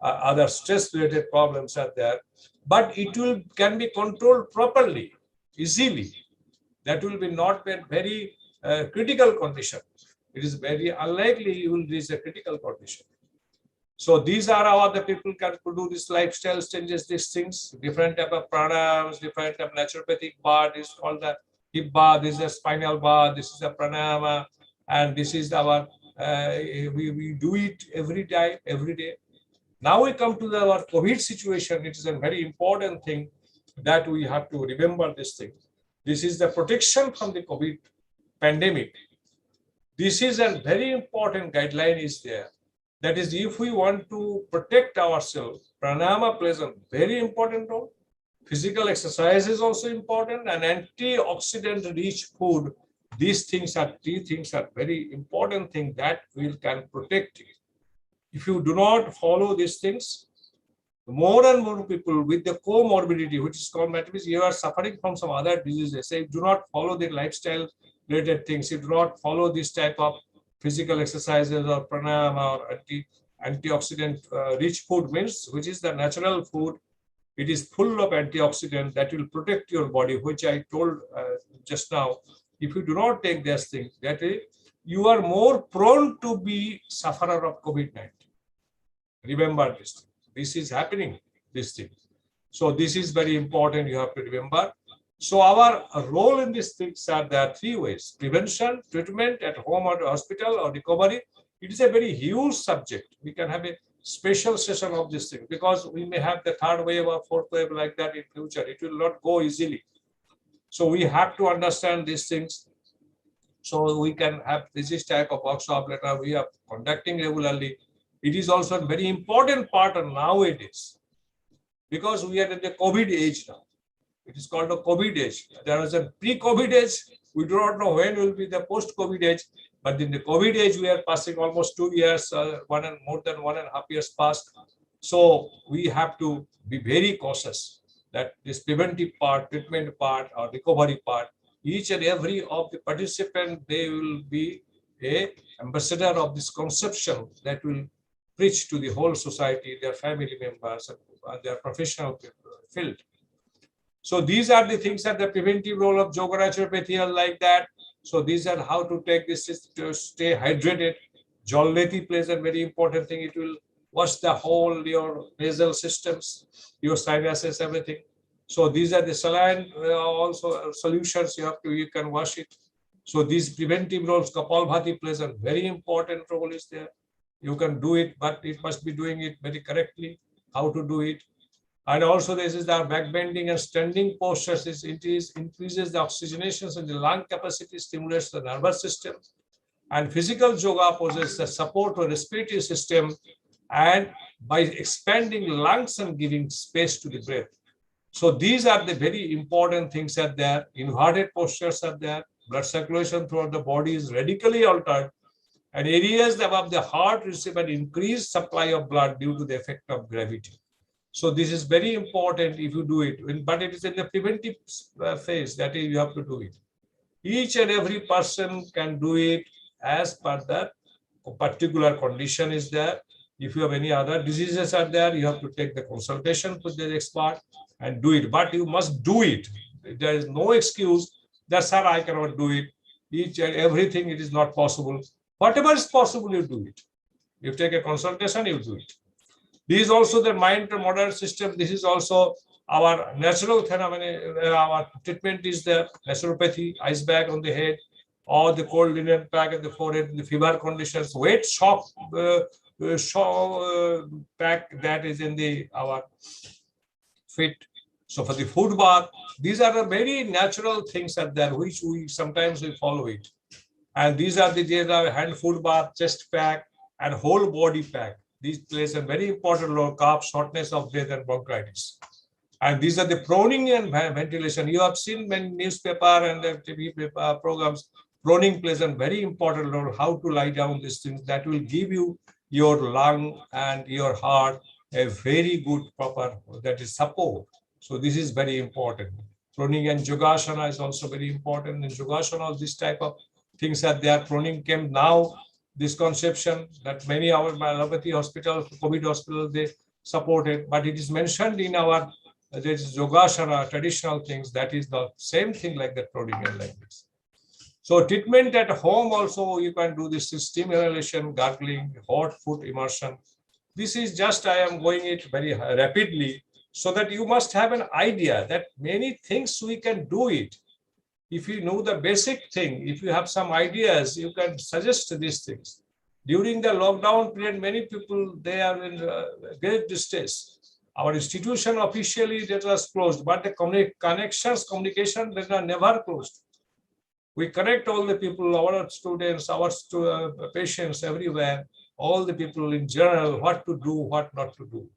other stress related problems are there, but it can be controlled properly, easily. That will be not a very critical condition. It is very unlikely you will reach a critical condition. So these are how the people can do this lifestyle changes, these things, different type of pranayams, different type of naturopathic bath is called the hip bath, this is a spinal bath, this is a pranayama, and this is our, we do it every time, every day. Now we come to our COVID situation. It is a very important thing that we have to remember this thing. This is the protection from the COVID pandemic. This is a very important guideline is there. That is, if we want to protect ourselves, pranayama plays a very important role. Physical exercise is also important, and antioxidant-rich food. These things are three things are very important thing that can protect you. If you do not follow these things, more and more people with the comorbidity, which is called metabolism, you are suffering from some other diseases. Say, do not follow the lifestyle related things. You do not follow this type of physical exercises or pranayama or antioxidant rich food means, which is the natural food. It is full of antioxidant that will protect your body, which I told just now. If you do not take these things, that is, you are more prone to be sufferer of COVID-19. Remember this thing. This is happening, this thing. So this is very important. You have to remember. So our role in these things are there are three ways: prevention, treatment at home or hospital, or recovery. It is a very huge subject. We can have a special session of this thing because we may have the third wave or fourth wave like that in future. It will not go easily. So we have to understand these things. So we can have this type of workshop later. We are conducting regularly. It is also a very important part of nowadays because we are in the COVID age now. It is called a COVID age. There is a pre-COVID age. We do not know when will be the post-COVID age, but in the COVID age, we are passing almost 2 years, more than 1.5 years past. So we have to be very cautious that this preventive part, treatment part, or recovery part, each and every of the participants, they will be a ambassador of this conception that will preach to the whole society, their family members, and their professional field. So these are the things that the preventive role of yoga naturopathy are like that. So these are how to take this to stay hydrated. Jalleti plays a very important thing. It will wash the whole your nasal systems, your sinuses, everything. So these are the saline also solutions you can wash it. So these preventive roles, Kapalbhati plays a very important role is there. You can do it, but it must be doing it very correctly. How to do it? And also this is the back bending and standing postures. It increases the oxygenations in the lung capacity, stimulates the nervous system. And physical yoga poses the support to respiratory system and by expanding lungs and giving space to the breath. So these are the very important things that there. Inverted postures are there. Blood circulation throughout the body is radically altered. And areas above the heart receive an increased supply of blood due to the effect of gravity. So this is very important if you do it, but it is in the preventive phase that you have to do it. Each and every person can do it as per that particular condition is there. If you have any other diseases are there, you have to take the consultation with the expert and do it. But you must do it. There is no excuse that, sir, I cannot do it. Each and everything, it is not possible. Whatever is possible, you do it. You take a consultation, you do it. This is also the mind to modern system. This is also our natural phenomenon. Our treatment is the naturopathy, ice bag on the head, or the cold linen pack at the forehead, the fever conditions, weight shock pack that is in our feet. So for the food bath, these are the very natural things that there, which we sometimes we follow it. And these are the hand food bath, chest pack, and whole body pack. These plays a very important role, cough, shortness of breath, and bronchitis. And these are the proning and ventilation. You have seen many newspaper and the TV programs. Proning plays a very important role, how to lie down these things. That will give you your lung and your heart a very good proper, that is support. So this is very important. Proning and Yogasana is also very important. In Yogasana, this type of things are there. Proning came now. This conception that many our allopathy hospitals, COVID hospitals, they support it, but it is mentioned in our this Yogasana traditional things. That is the same thing like that proning and like this. So treatment at home also you can do this steam inhalation, gargling, hot foot immersion. This is just I am going it very rapidly so that you must have an idea that many things we can do it. If you know the basic thing, if you have some ideas, you can suggest these things. During the lockdown period, many people, they are in great distress. Our institution officially that was closed, but the communication that are never closed. We connect all the people, our students, our patients everywhere, all the people in general, what to do, what not to do.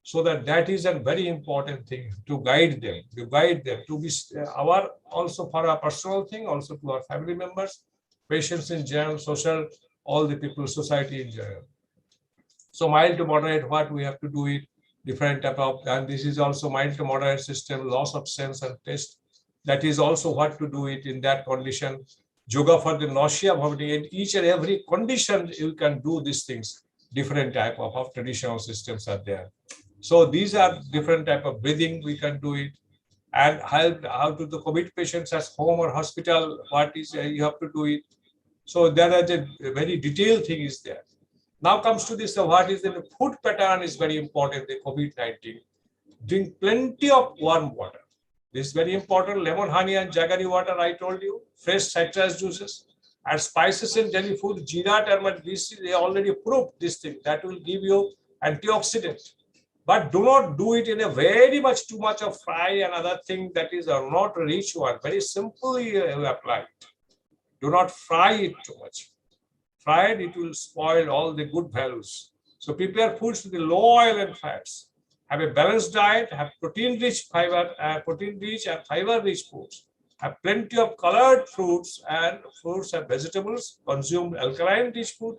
So that is a very important thing to guide them, to be our also for our personal thing, also to our family members, patients in general, social, all the people, society in general. So mild to moderate, what we have to do it, different type of, and this is also mild to moderate system, loss of sense and taste. That is also what to do it in that condition. Yoga for the nausea, vomiting, in each and every condition you can do these things. Different type of traditional systems are there. So these are different type of breathing we can do it, and how to the COVID patients as home or hospital, what is you have to do it. So there are a very detailed thing is there. Now comes to this, what is the food pattern is very important, the COVID-19. Drink plenty of warm water. This is very important. Lemon, honey, and jaggery water, I told you. Fresh citrus juices. And spices in daily food, jeera, turmeric, this they already proved this thing. That will give you antioxidant. But do not do it in a very much too much of fry and other thing that is not rich one. Very simply apply it. Do not fry it too much. Fried, it will spoil all the good values. So prepare foods with the low oil and fats. Have a balanced diet, have protein-rich and fiber-rich foods. Have plenty of colored fruits and vegetables. Consume alkaline-rich food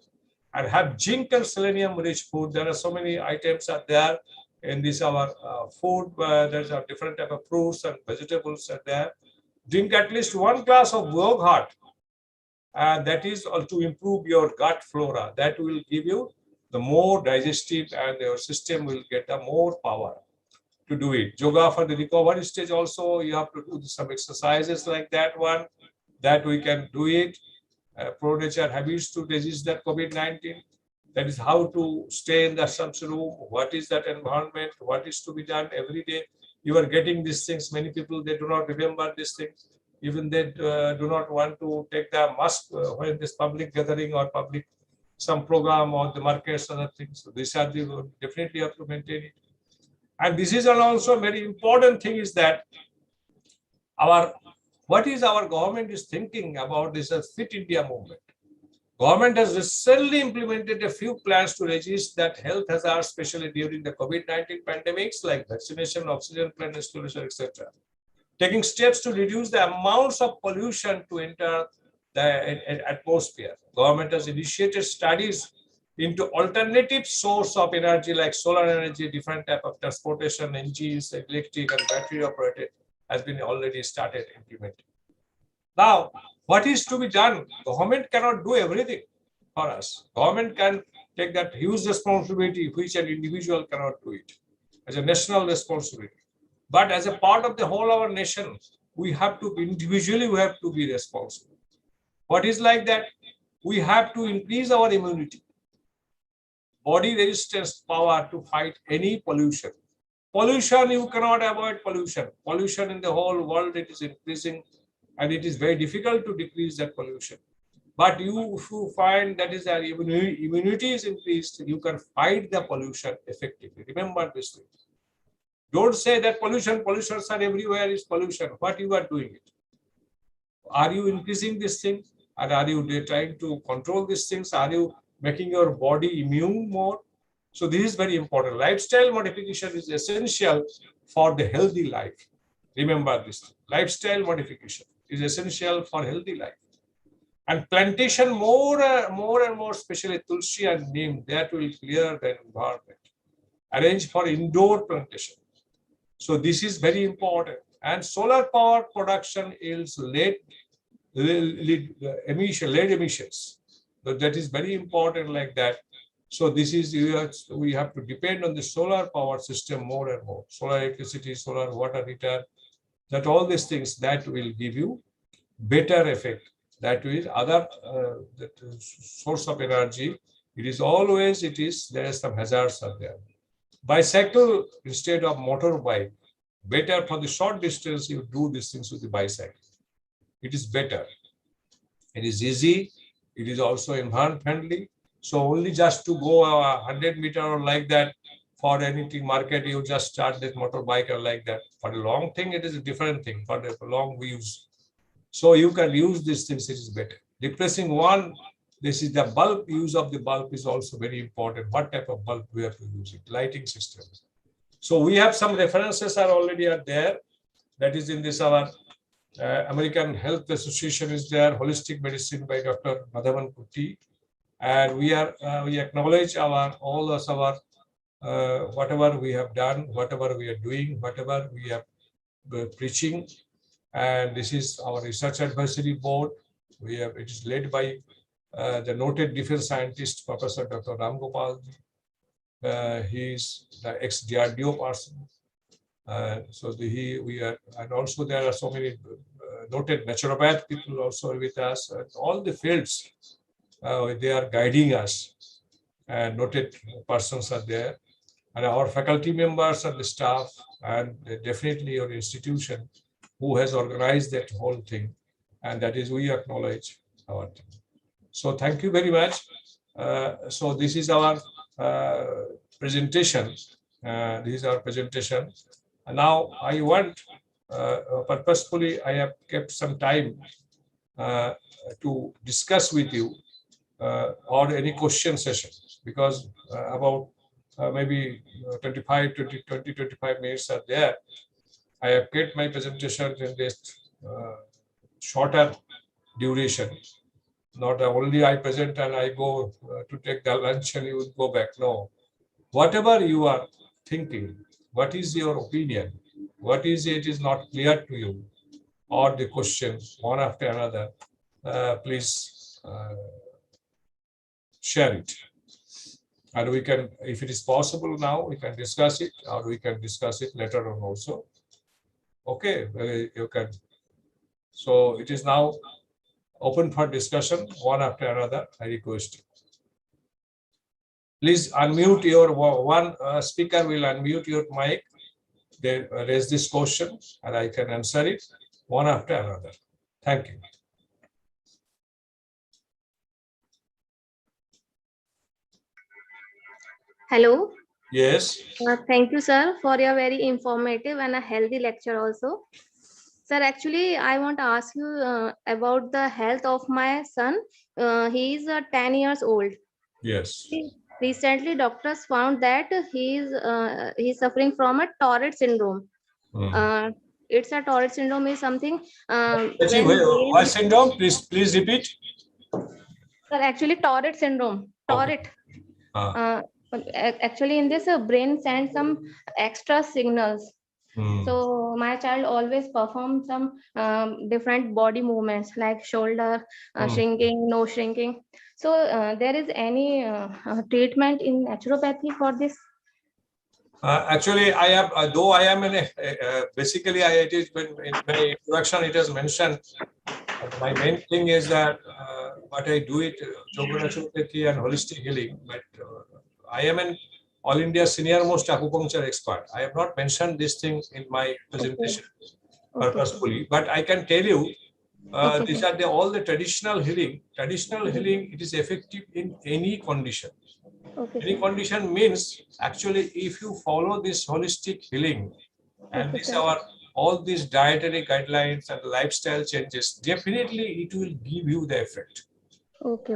and have zinc and selenium-rich food. There are so many items are there in this our food. There's a different type of fruits and vegetables are there. Drink at least 1 glass of yogurt. And that is to improve your gut flora. That will give you the more digestive and your system will get the more power. to do it. Yoga for the recovery stage also, you have to do some exercises like that one, that we can do it. Pro nature habits to resist that COVID-19. That is how to stay in the subs room. What is that environment? What is to be done every day? You are getting these things. Many people, they do not remember these things. Even they do not want to take the mask when this public gathering or public some program or the markets and other things. So these are the definitely have to maintain it. And this is also a very important thing is that what is our government is thinking about this Fit India movement. Government has recently implemented a few plans to resist that health hazards, especially during the COVID-19 pandemics, like vaccination, oxygen plant installation, etc. Taking steps to reduce the amounts of pollution to enter the atmosphere. Government has initiated studies into alternative source of energy like solar energy, different type of transportation, engines, electric and battery operated has been already started implementing. Now, what is to be done? Government cannot do everything for us. Government can take that huge responsibility, which an individual cannot do it, as a national responsibility. But as a part of the whole of our nation, we have to individually, we have to be responsible. What is like that? We have to increase our immunity, body resistance power to fight any pollution. Pollution, you cannot avoid pollution. Pollution in the whole world, it is increasing, and it is very difficult to decrease that pollution. But if you find that is that immunity is increased, you can fight the pollution effectively. Remember this thing. Don't say that pollutions are everywhere is pollution. What you are doing it? Are you increasing this thing? And are you trying to control these things? Are you making your body immune more? So this is very important. Lifestyle modification is essential for the healthy life. Remember this. Lifestyle modification is essential for healthy life. And plantation more and more, especially tulsi and neem, that will clear the environment. Arrange for indoor plantation. So this is very important. And solar power production yields lead emissions. So that is very important like that. So this is, we have to depend on the solar power system more and more. Solar electricity, solar water heater, that all these things that will give you better effect. That is other source of energy. It is always, there are some hazards are there. Bicycle instead of motorbike, better for the short distance, you do these things with the bicycle. It is better. It is easy. It is also environment friendly. So only just to go 100 meters or like that for anything market, you just start that motorbike or like that. For a long thing, it is a different thing. For the long views, so you can use these things. It is better. Replacing one. This is the bulb. Use of the bulb is also very important. What type of bulb we have to use it? Lighting systems. So we have some references are already there. That is in this our American Health Association is there. Holistic Medicine by Dr. Madhavan Kuti. And we acknowledge all of our whatever we have done, whatever we are doing, whatever we are preaching. And this is our research advisory board. It is led by the noted defense scientist, Professor Dr. Ram Gopal. He is the ex-DRDO person. And also there are so many noted naturopath people also with us. And all the fields, they are guiding us. And noted persons are there. And our faculty members and the staff, and definitely your institution who has organized that whole thing. And that is, we acknowledge our thing. So thank you very much. So this is our presentation. This is our presentation. And now I want, purposefully, I have kept some time to discuss with you or any question session, because about maybe 25 minutes are there. I have kept my presentation in this shorter duration. Not only I present and I go to take the lunch and you will go back. No. Whatever you are thinking, what is your opinion? What is it is not clear to you? Or the questions, one after another, please share it. And we can, if it is possible now, we can discuss it, or we can discuss it later on also. Okay, you can. So it is now open for discussion, one after another. I request you. Please unmute your one speaker will unmute your mic. They raise this question and I can answer it one after another. Thank you. Hello. Yes. Thank you, sir, for your very informative and a healthy lecture also. Sir, actually, I want to ask you about the health of my son. He is 10 years old. Yes. Recently, doctors found that he's suffering from a Tourette syndrome. It's a Tourette syndrome is something What syndrome? Please repeat. Sir, actually, Tourette syndrome. Tourette. Okay. Actually, in this, brain sends some extra signals. So my child always performs some different body movements like shoulder shrinking, nose shrinking. So there is any treatment in naturopathy for this? Actually, I am, though I am in basically, it is in my introduction, it is mentioned. My main thing is that what I do it, yoga naturopathy and holistic healing, but I am an All India senior most acupuncture expert. I have not mentioned this thing in my presentation purposefully, but I can tell you these are all the traditional healing. Traditional healing, it is effective in any condition. Any condition means actually if you follow this holistic healing and this all these dietary guidelines and lifestyle changes, definitely it will give you the effect.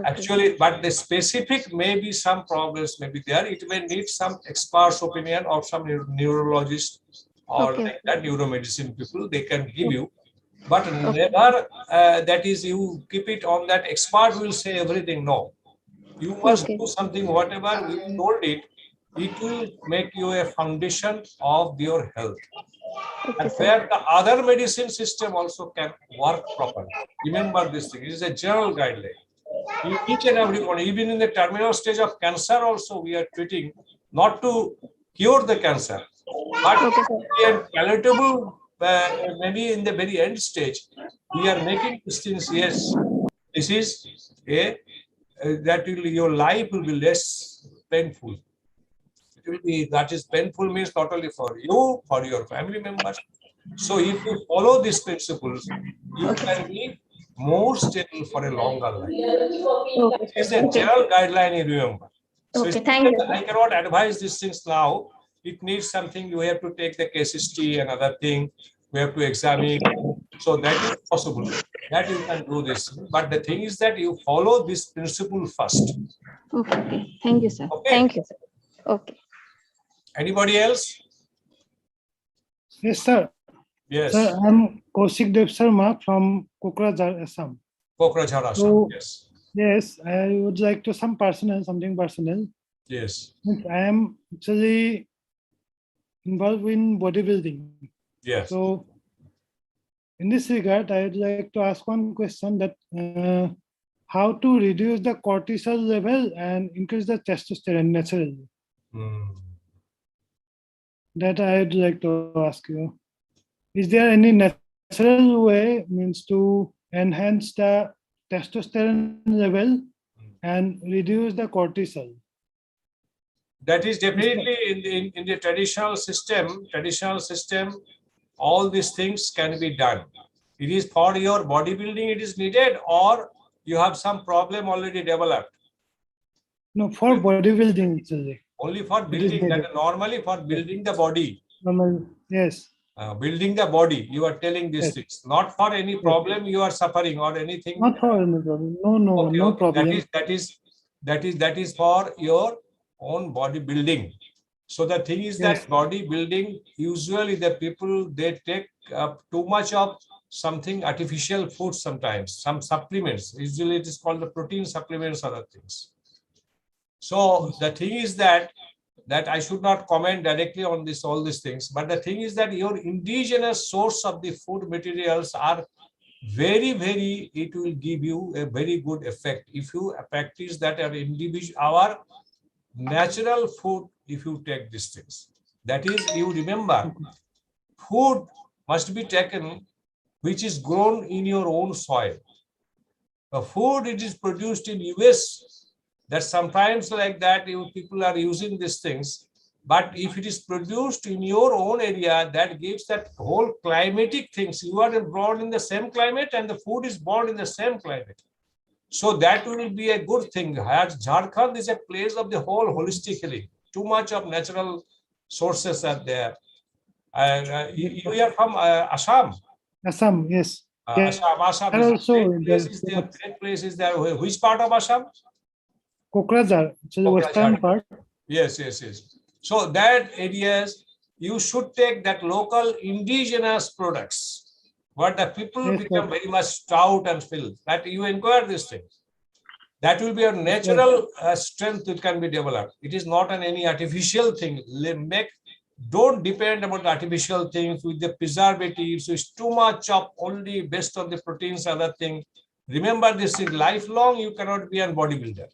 Actually, but the specific may be some problems may be there. It may need some expert's opinion or some neurologist or like that neuromedicine people, they can give you. But never that is you keep it on that expert will say everything. No. You must do something, whatever we told it, it will make you a foundation of your health. And where the other medicine system also can work properly. Remember this thing, it is a general guideline. Each and every one, even in the terminal stage of cancer also we are treating, not to cure the cancer, but palatable, maybe in the very end stage, we are making these things, yes, this is a that will your life will be less painful. It will be that is painful means not only for you, for your family members. So if you follow these principles, you can be more stable for a longer life. It is a general guideline, you remember. So I cannot advise these things now. It needs something you have to take the case history and other thing. We have to examine. So that is possible. That you can do this. But the thing is that you follow this principle first. Okay. Thank you, sir. Okay. Thank you, sir. Okay. Anybody else? Yes, sir. Yes. Sir, I'm Kaushik Dev Sharma from Kolkata, Assam. Kolkata, So, yes. Yes, I would like to something personal. Yes. I am actually involved in bodybuilding. Yes. So, in this regard, I would like to ask one question that how to reduce the cortisol level and increase the testosterone naturally? That I would like to ask you. Is there any natural way means to enhance the testosterone level and reduce the cortisol? That is definitely in the traditional system, all these things can be done. It is for your bodybuilding, it is needed, or you have some problem already developed. No, for bodybuilding actually. Only for building, that normally for building the body. Normal, yes. Building the body, you are telling these things, not for any problem you are suffering or anything. Not for any problem. No, Okay, no problem. That is for your own body building. So the thing is that body building, usually the people, they take too much of something artificial food sometimes, some supplements. Usually it is called the protein supplements, other things. So the thing is that I should not comment directly on this, all these things. But the thing is that your indigenous source of the food materials are very, it will give you a very good effect if you practice that our natural food if you take these things. That is, you remember, food must be taken which is grown in your own soil. The food it is produced in US, that sometimes like that people are using these things. But if it is produced in your own area, that gives that whole climatic things. You are born in the same climate and the food is born in the same climate. So that will be a good thing. Jharkhand is a place of the whole holistic healing. Too much of natural sources are there. You are from Assam. Assam, yes. Assam And is a also great place. Is there? Great place is there. Which part of Assam? Kokrajhar, which is the western Kokrajhar. part. Yes. So that areas you should take that local indigenous products. But the people Yes, become sir. very much stout and filled. That you inquire these things. That will be a Yes, sir. natural strength that can be developed. It is not any artificial thing. Don't depend about the artificial things with the preservatives. So it's too much of only based on the proteins, other thing. Remember this thing, lifelong you cannot be a bodybuilder.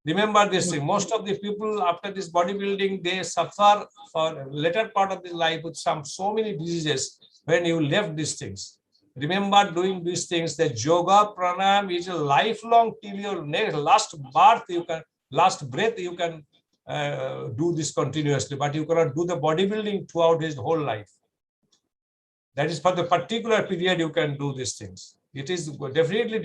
Remember this thing, most of the people after this bodybuilding, they suffer for later part of their life with so many diseases when you left these things. Remember doing these things, that yoga pranayam is a lifelong till your last breath, you can do this continuously, but you cannot do the bodybuilding throughout his whole life. That is for the particular period you can do these things. It is definitely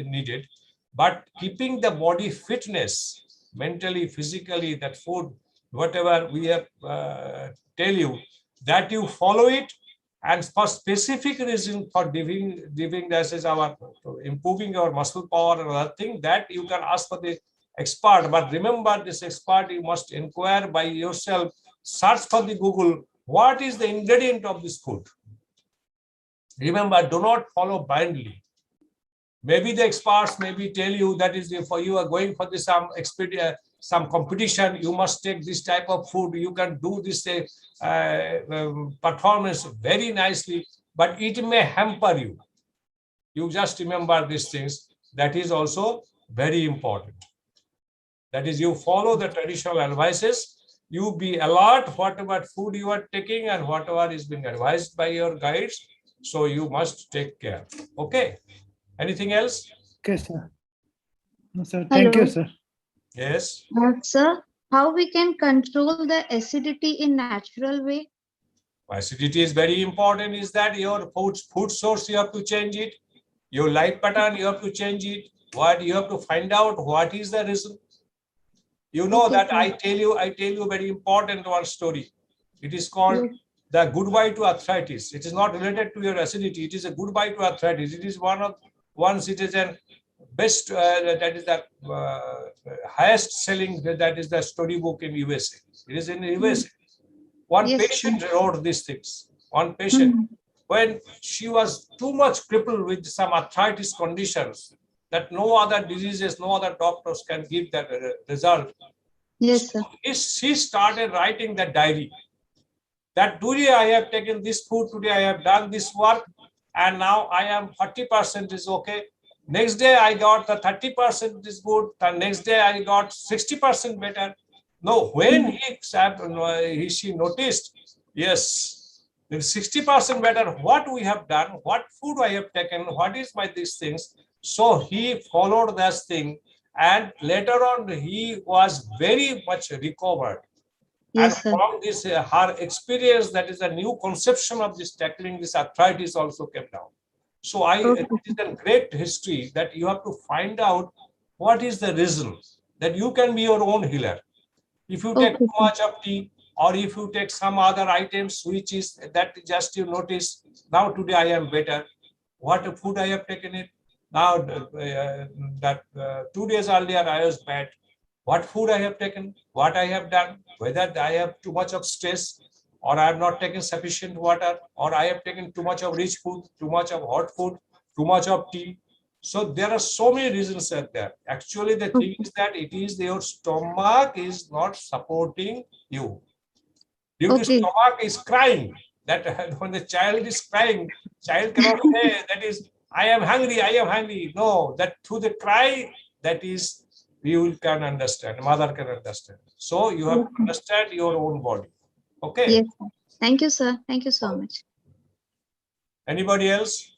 needed, but keeping the body fitness, mentally, physically, that food, whatever we have tell you, that you follow it, and for specific reason for giving this is our improving our muscle power and other thing, that you can ask for the expert. But remember, this expert you must inquire by yourself, search for the Google, what is the ingredient of this food. Remember, do not follow blindly. Maybe the experts maybe tell you that is for you are going for this some competition, you must take this type of food, you can do this performance very nicely, but it may hamper you. You just remember these things. That is also very important. That is, you follow the traditional advices, you be alert whatever food you are taking and whatever is being advised by your guides. So you must take care. Okay. Anything else? Okay, sir. No, sir. Thank you, Hello. sir. Yes. Sir, how we can control the acidity in natural way? Acidity is very important. Is that your food source, you have to change it. Your life pattern, you have to change it. What you have to find out what is the reason. You know Okay, that sir. I tell you very important one story. It is called Yes. the goodbye to arthritis. It is not related to your acidity. It is a goodbye to arthritis. It is one citizen best that is the highest selling, that is the storybook in USA. It is in USA. One Yes, patient sir. wrote these things. One patient, Hmm. when she was too much crippled with some arthritis conditions that no other diseases, no other doctors can give that result. Yes, So sir. she started writing that diary. That today I have taken this food, today I have done this work, and now I am 40% is okay. Next day I got the 30% is good, the next day I got 60% better. No, when she noticed, yes, 60% better, what we have done, what food I have taken, what is my these things. So he followed this thing, and later on he was very much recovered. And Yes, sir. from this, her experience, that is a new conception of this tackling this arthritis also came down. So it Okay. is a great history that you have to find out what is the reason that you can be your own healer. If you take Okay, too sir. much of tea, or if you take some other items, which is that just you notice, now today I am better. What food I have taken it? Now that 2 days earlier I was bad. What food I have taken, what I have done, whether I have too much of stress, or I have not taken sufficient water, or I have taken too much of rich food, too much of hot food, too much of tea. So there are so many reasons out there. Actually, the thing Okay. is that it is your stomach is not supporting you. Due to Okay. stomach is crying. That when the child is crying, child cannot say that is I am hungry, I am hungry. No, that through the cry, that is you can understand, mother can understand. So you have to understand your own body. Okay. Yes, sir. Thank you, sir. Thank you so much. Anybody else?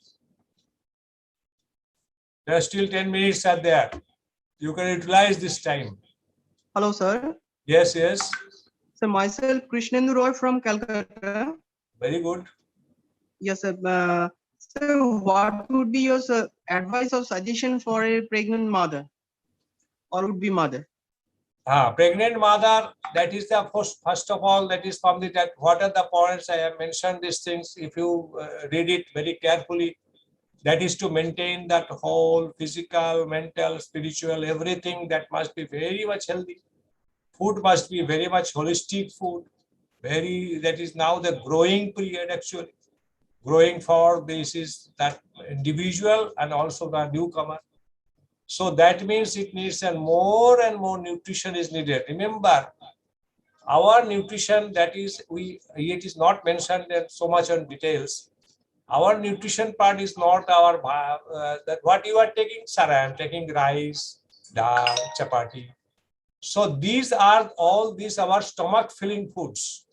There are still 10 minutes are there. You can utilize this time. Hello, sir. Yes, yes. So myself, Krishnendu Roy from Calcutta. Very good. Yes, sir. So what would be your advice or suggestion for a pregnant mother or would be mother? Pregnant mother, that is the first of all, that is from the, that what are the points I have mentioned these things. If you read it very carefully, that is to maintain that whole physical, mental, spiritual, everything that must be very much healthy. Food must be very much holistic food. That is now the growing period actually. Growing for this is that individual and also the newcomer. So that means it needs and more nutrition is needed. Remember, our nutrition, that is, it is not mentioned so much on details. Our nutrition part is not our, that what you are taking, sir, I am taking rice, dal, chapati. So these are all these our stomach filling foods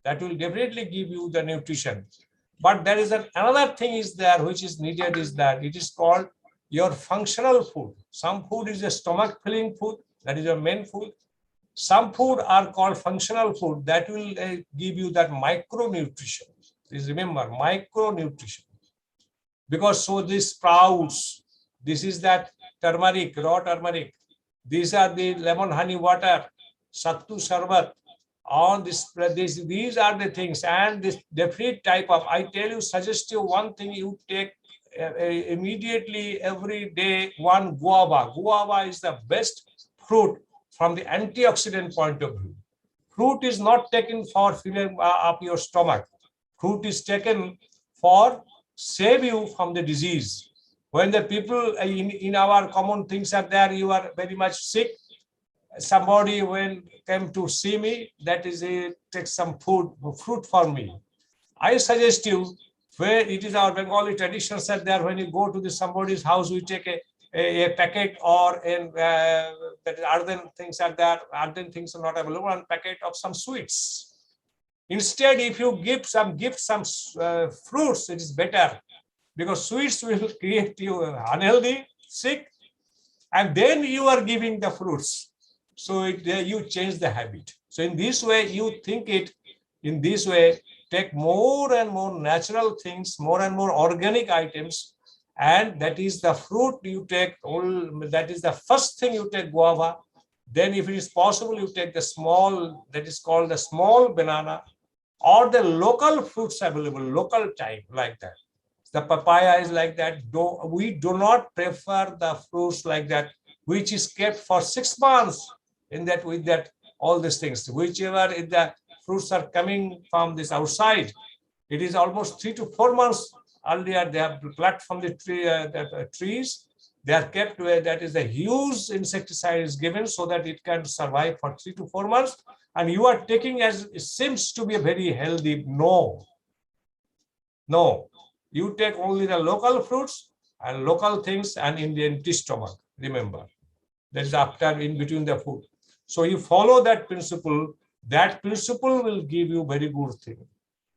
that will definitely give you the nutrition. But there is another thing is there which is needed, is that it is called your functional food. Some food is a stomach filling food, that is your main food. Some food are called functional food that will give you that micronutrition. Please remember, micronutrition. Because so these sprouts, this is that turmeric, raw turmeric. These are the lemon honey water, sattu sarbat. All these are the things, and this different type of, I tell you, suggest you one thing, you take immediately every day one guava. Guava is the best fruit from the antioxidant point of view. Fruit is not taken for filling up your stomach. Fruit is taken for save you from the disease. When the people in our common things are there, you are very much sick. Somebody when came to see me, that is take some fruit for me. I suggest you, where it is our Bengali tradition said there, when you go to somebody's house, we take a packet or that earthen things are there, earthen things are not available, one packet of some sweets. Instead, if you give some fruits, it is better, because sweets will create you unhealthy, sick, and then you are giving the fruits. So you change the habit. So in this way, you think it in this way, take more and more natural things, more and more organic items, and that is the fruit you take. That is the first thing you take, guava. Then if it is possible, you take the small, that is called the small banana, or the local fruits available, local type like that. The papaya is like that. We do not prefer the fruits like that, which is kept for 6 months in that, with that, all these things. Whichever the fruits are coming from this outside, it is almost 3 to 4 months earlier. They have plucked from the trees. They are kept where that is a huge insecticide is given so that it can survive for 3 to 4 months. And you are taking as it seems to be a very healthy. No. You take only the local fruits and local things and in the empty stomach. Remember, that is after in between the food. So you follow that principle. That principle will give you very good thing.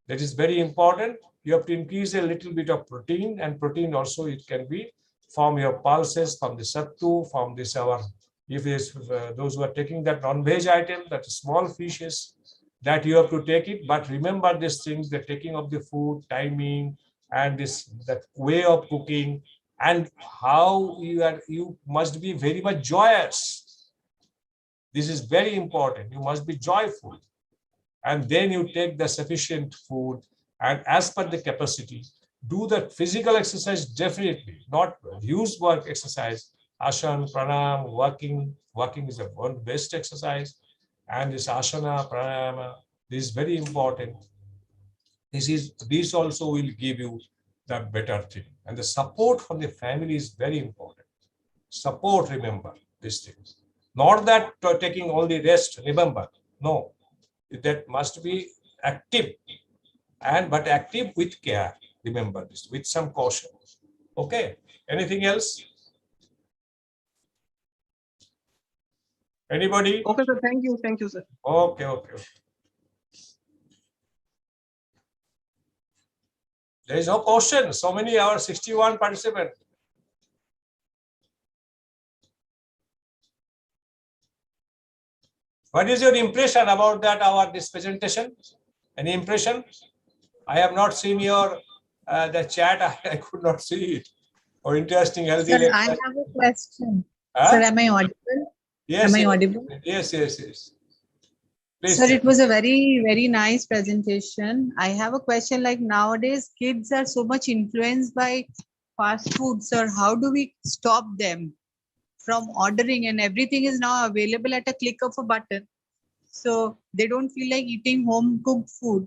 That is very important. You have to increase a little bit of protein, and protein also it can be from your pulses, from the sattu, from this our, if it's those who are taking that non-veg item, that small fishes, that you have to take it. But remember these things, the taking of the food, timing, and that way of cooking, and how you must be very much joyous. This is very important. You must be joyful. And then you take the sufficient food, and as per the capacity, do the physical exercise definitely, not huge work exercise. Asana, pranayama, walking is the one best exercise. And this asana, pranayama, this is very important. This also will give you the better thing. And the support from the family is very important. Support, remember these things. Not that taking only rest, remember. No, that must be active, but active with care. Remember this, with some caution. Okay. Anything else? Anybody? Okay, sir. Thank you. Thank you, sir. Okay, okay. There is no question. So many, our 61 participants. What is your impression about that, this presentation? Any impression? I have not seen your the chat. I could not see it. Or interesting, healthy. Sir, I have a question. Huh? Sir, am I audible? Yes. Am I Yes. audible? Yes. Yes. Yes. Please. Sir, it was a very, very nice presentation. I have a question like nowadays kids are so much influenced by fast food. Sir, how do we stop them from ordering, and everything is now available at a click of a button? So they don't feel like eating home cooked food.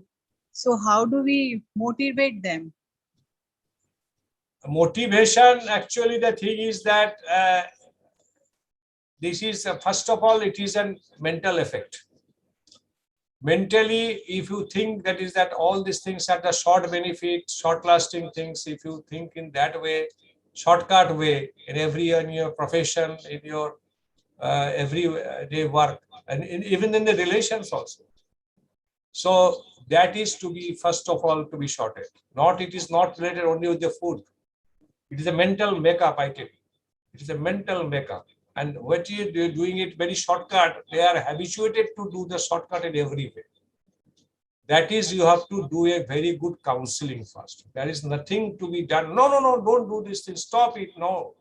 So how do we motivate them? Motivation, actually, the thing is that this is first of all, it is a mental effect. Mentally, if you think that all these things are the short benefit, short lasting things, if you think in that way, shortcut way, in your profession, in your everyday work, and even in the relations also. So that is to be, first of all, to be shorted. It is not related only with the food. It is a mental makeup, I tell you. It is a mental makeup. And what you're doing it very shortcut, they are habituated to do the shortcut in every way. That is, you have to do a very good counseling first. There is nothing to be done. No, don't do this thing. Stop it. No.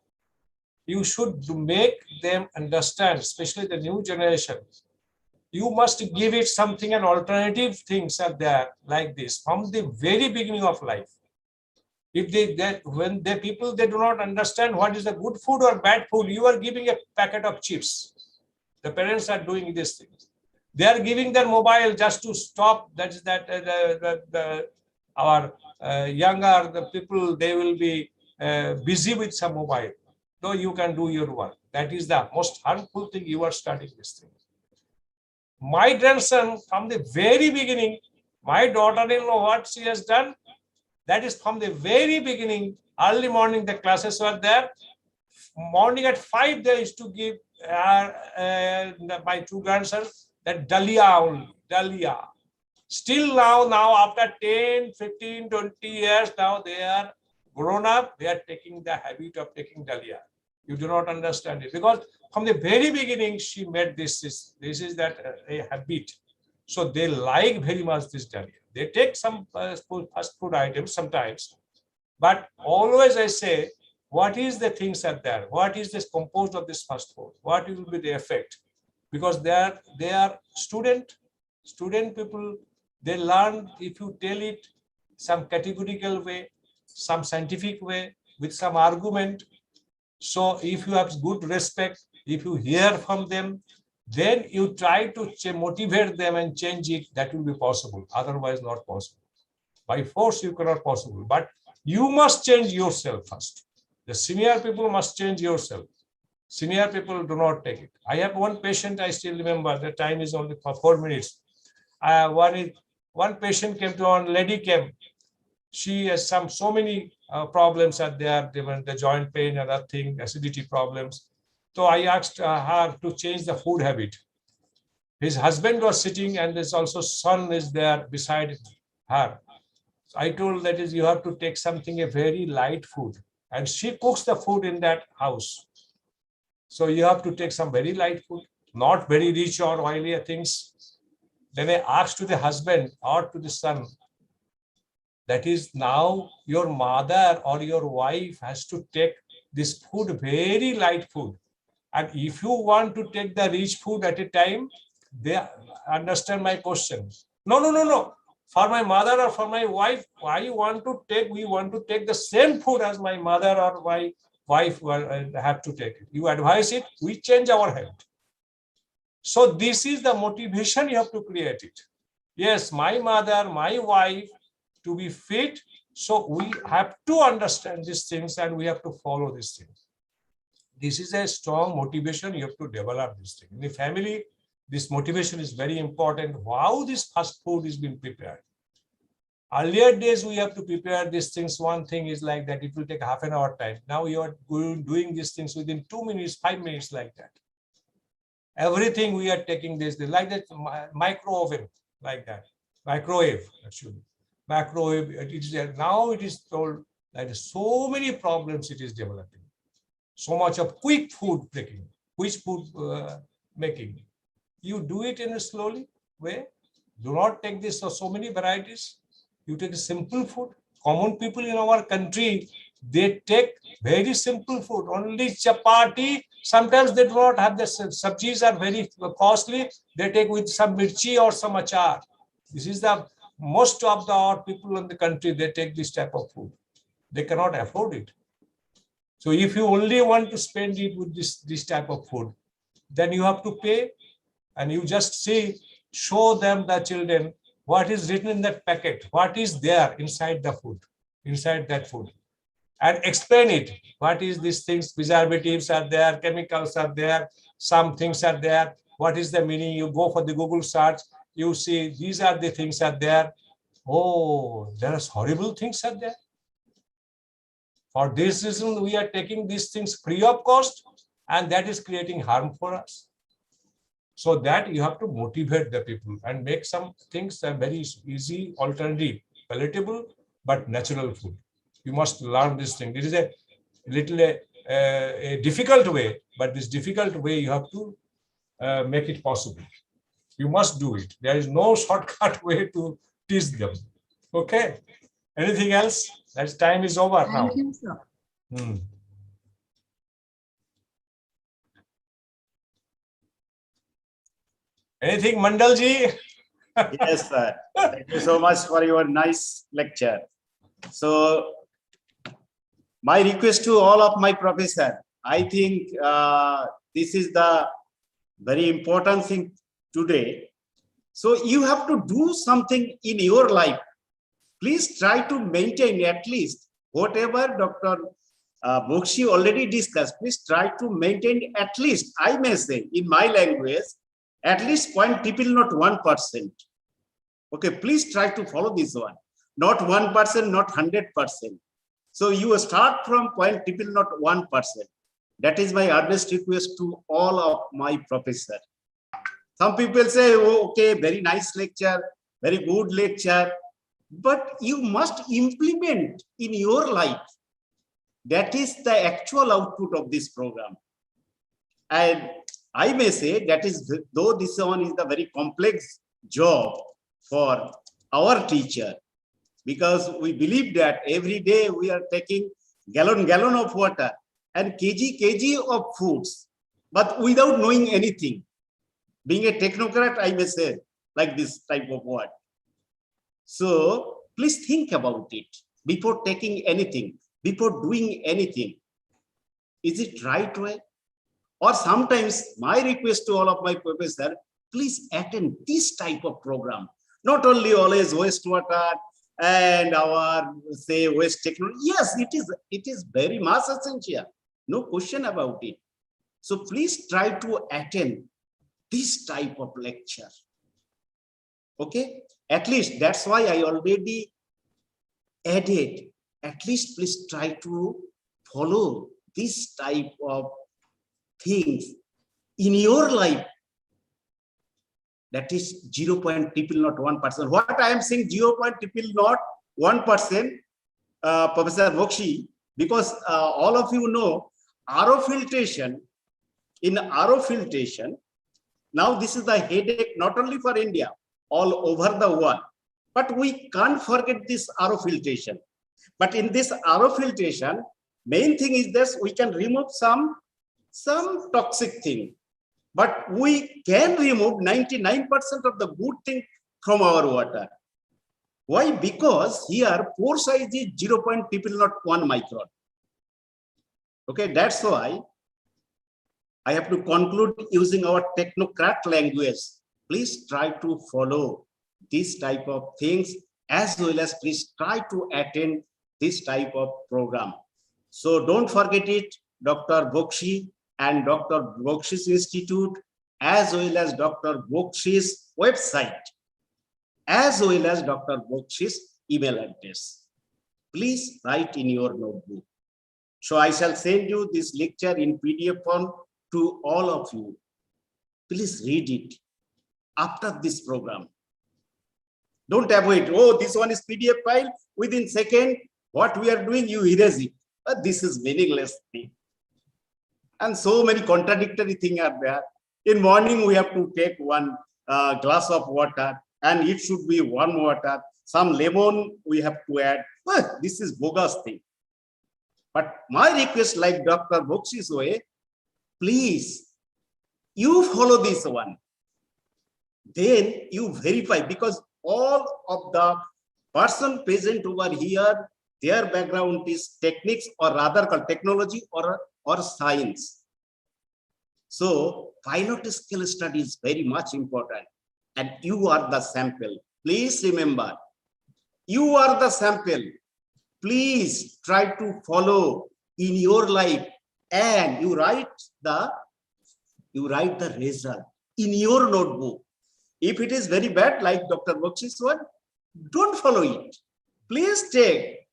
You should make them understand, especially the new generation. You must give it something, and alternative things are there like this from the very beginning of life. If when the people, they do not understand what is the good food or bad food, you are giving a packet of chips. The parents are doing these things. They are giving their mobile just to stop. That is our younger the people, they will be busy with some mobile. Though you can do your work. That is the most harmful thing. You are starting this thing. My grandson, from the very beginning, my daughter-in-law, what she has done, that is from the very beginning, early morning, the classes were there. Morning at 5, they used to give my two grandsons that dalia only, dalia. Still now after 10, 15, 20 years, now they are grown up, they are taking the habit of taking dalia. You do not understand it, because from the very beginning, she made this is a habit. So they like very much this dalia. They take some fast food items sometimes, but always I say, what is the things are there? What is this composed of this fast food? What will be the effect? Because they are student people. They learn if you tell it some categorical way, some scientific way, with some argument. So if you have good respect, if you hear from them, then you try to motivate them and change it. That will be possible. Otherwise, not possible. By force, you cannot possible. But you must change yourself first. The senior people must change yourself. Senior people do not take it. I have one patient, I still remember, the time is only for 4 minutes. One patient came to, one lady came. She has so many problems are there, the joint pain and other thing, acidity problems. So I asked her to change the food habit. His husband was sitting, and there's also son is there beside her. So I told that is, you have to take something, a very light food. And she cooks the food in that house. So you have to take some very light food, not very rich or oily things. Then I asked to the husband or to the son, that is, now your mother or your wife has to take this food, very light food. And if you want to take the rich food at a time, they understand my question. No. For my mother or for my wife, we want to take the same food as my mother or my wife have to take it. You advise it, we change our habit. So this is the motivation you have to create it. Yes, my mother, my wife, to be fit. So we have to understand these things and we have to follow these things. This is a strong motivation. You have to develop this thing. In the family, this motivation is very important. How this fast food is being prepared. Earlier days, we have to prepare these things. One thing is like that, it will take half an hour time. Now you are doing these things within 2 minutes, 5 minutes like that. Everything we are taking this, like that micro oven, like that. Microwave, actually. Microwave, it is there. Now it is told that so many problems it is developing. So much of quick food making, quick food making. You do it in a slowly way. Do not take this so many varieties. You take simple food. Common people in our country, they take very simple food, only chapati. Sometimes they do not have the sabjis are very costly. They take with some mirchi or some achar. This is the most of the our people in the country, they take this type of food. They cannot afford it. So if you only want to spend it with this type of food, then you have to pay, and you just show them, the children, what is written in that packet, what is there inside the food, inside that food, and explain it. What is these things? Preservatives are there, chemicals are there, some things are there. What is the meaning? You go for the Google search, you see these are the things are there. Oh, there are horrible things are there. For this reason, we are taking these things free of cost, and that is creating harm for us. So that you have to motivate the people and make some things very easy, alternative, palatable, but natural food. You must learn this thing. It is a little a difficult way, but this difficult way you have to make it possible. You must do it. There is no shortcut way to teach them. Okay. Anything else? That time is over now. Thank you, sir. Anything, Mandalji? Yes, sir. Thank you so much for your nice lecture. So, my request to all of my professor, I think this is the very important thing today. So, you have to do something in your life. Please try to maintain at least whatever Dr. Bokshi already discussed. Please try to maintain at least, I may say, in my language, at least point people not 1%. Okay, please try to follow this one. Not 1%, not 100%. So you start from point people not 1%. That is my earnest request to all of my professors. Some people say, oh, okay, very nice lecture, very good lecture, but you must implement in your life. That is the actual output of this program. And I may say that is, though this one is the very complex job for our teacher, because we believe that every day we are taking gallon of water and kg of foods, but without knowing anything. Being a technocrat, I may say like this type of word. So please think about it before taking anything, before doing anything. Is it right way? Or sometimes my request to all of my professors, please attend this type of program. Not only always wastewater and our say waste technology. Yes, it is very much essential. No question about it. So please try to attend this type of lecture. Okay, at least that's why I already added. At least please try to follow this type of things in your life. That is 0. People not 1%. What I am saying 0. People not 1%, Professor Bokshi, because all of you know RO filtration. In RO filtration, now this is the headache not only for India, all over the world. But we can't forget this RO filtration. But in this RO filtration, main thing is this: we can remove some toxic thing, but we can remove 99% of the good thing from our water. Why? Because here pore size is 0. People not 1 micron. Okay, that's why I have to conclude using our technocrat language. Please try to follow this type of things, as well as please try to attend this type of program. So don't forget it, Dr. Bokshi and Dr. Bokshi's Institute, as well as Dr. Bokshi's website, as well as Dr. Bokshi's email address. Please write in your notebook. So I shall send you this lecture in PDF form to all of you. please read it after this program. Don't avoid, oh, this one is PDF file. Within second, what we are doing, you erase it. But this is meaningless thing. And so many contradictory things are there. In morning, we have to take one glass of water, and it should be warm water. Some lemon we have to add. Well, this is bogus thing. But my request, like Dr. Bokshi's way, please, you follow this one. Then you verify, because all of the person present over here, their background is techniques, or rather called technology or science. So pilot scale study is very much important, and you are the sample. Please remember, you are the sample. Please try to follow in your life, and you write the result in your notebook. If it is very bad, like Dr. Bokshi's one, don't follow it. Please take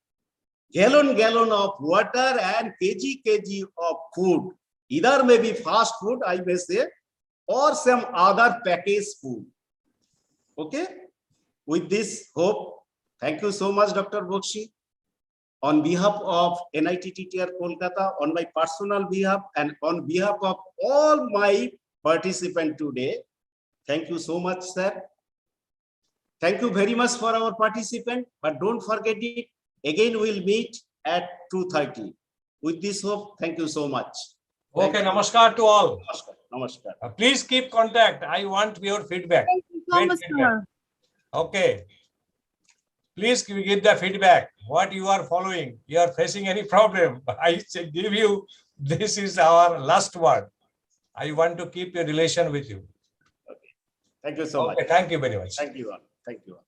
gallon of water and kg of food. Either maybe fast food, I may say, or some other packaged food. Okay? With this hope, thank you so much, Dr. Bokshi. On behalf of Nitttr Kolkata, on my personal behalf, and on behalf of all my participants today, thank you so much, sir. Thank you very much for our participant, but don't forget it. Again, we'll meet at 2:30. With this hope, thank you so much. Okay, namaskar to all. Namaskar. Namaskar. Please keep contact. I want your feedback. Thank you so Great much, feedback. sir. Okay. Please give the feedback. What you are following, you are facing any problem. I give you, this is our last word. I want to keep a relation with you. Thank you so much. Thank you very much. Thank you all. Thank you all.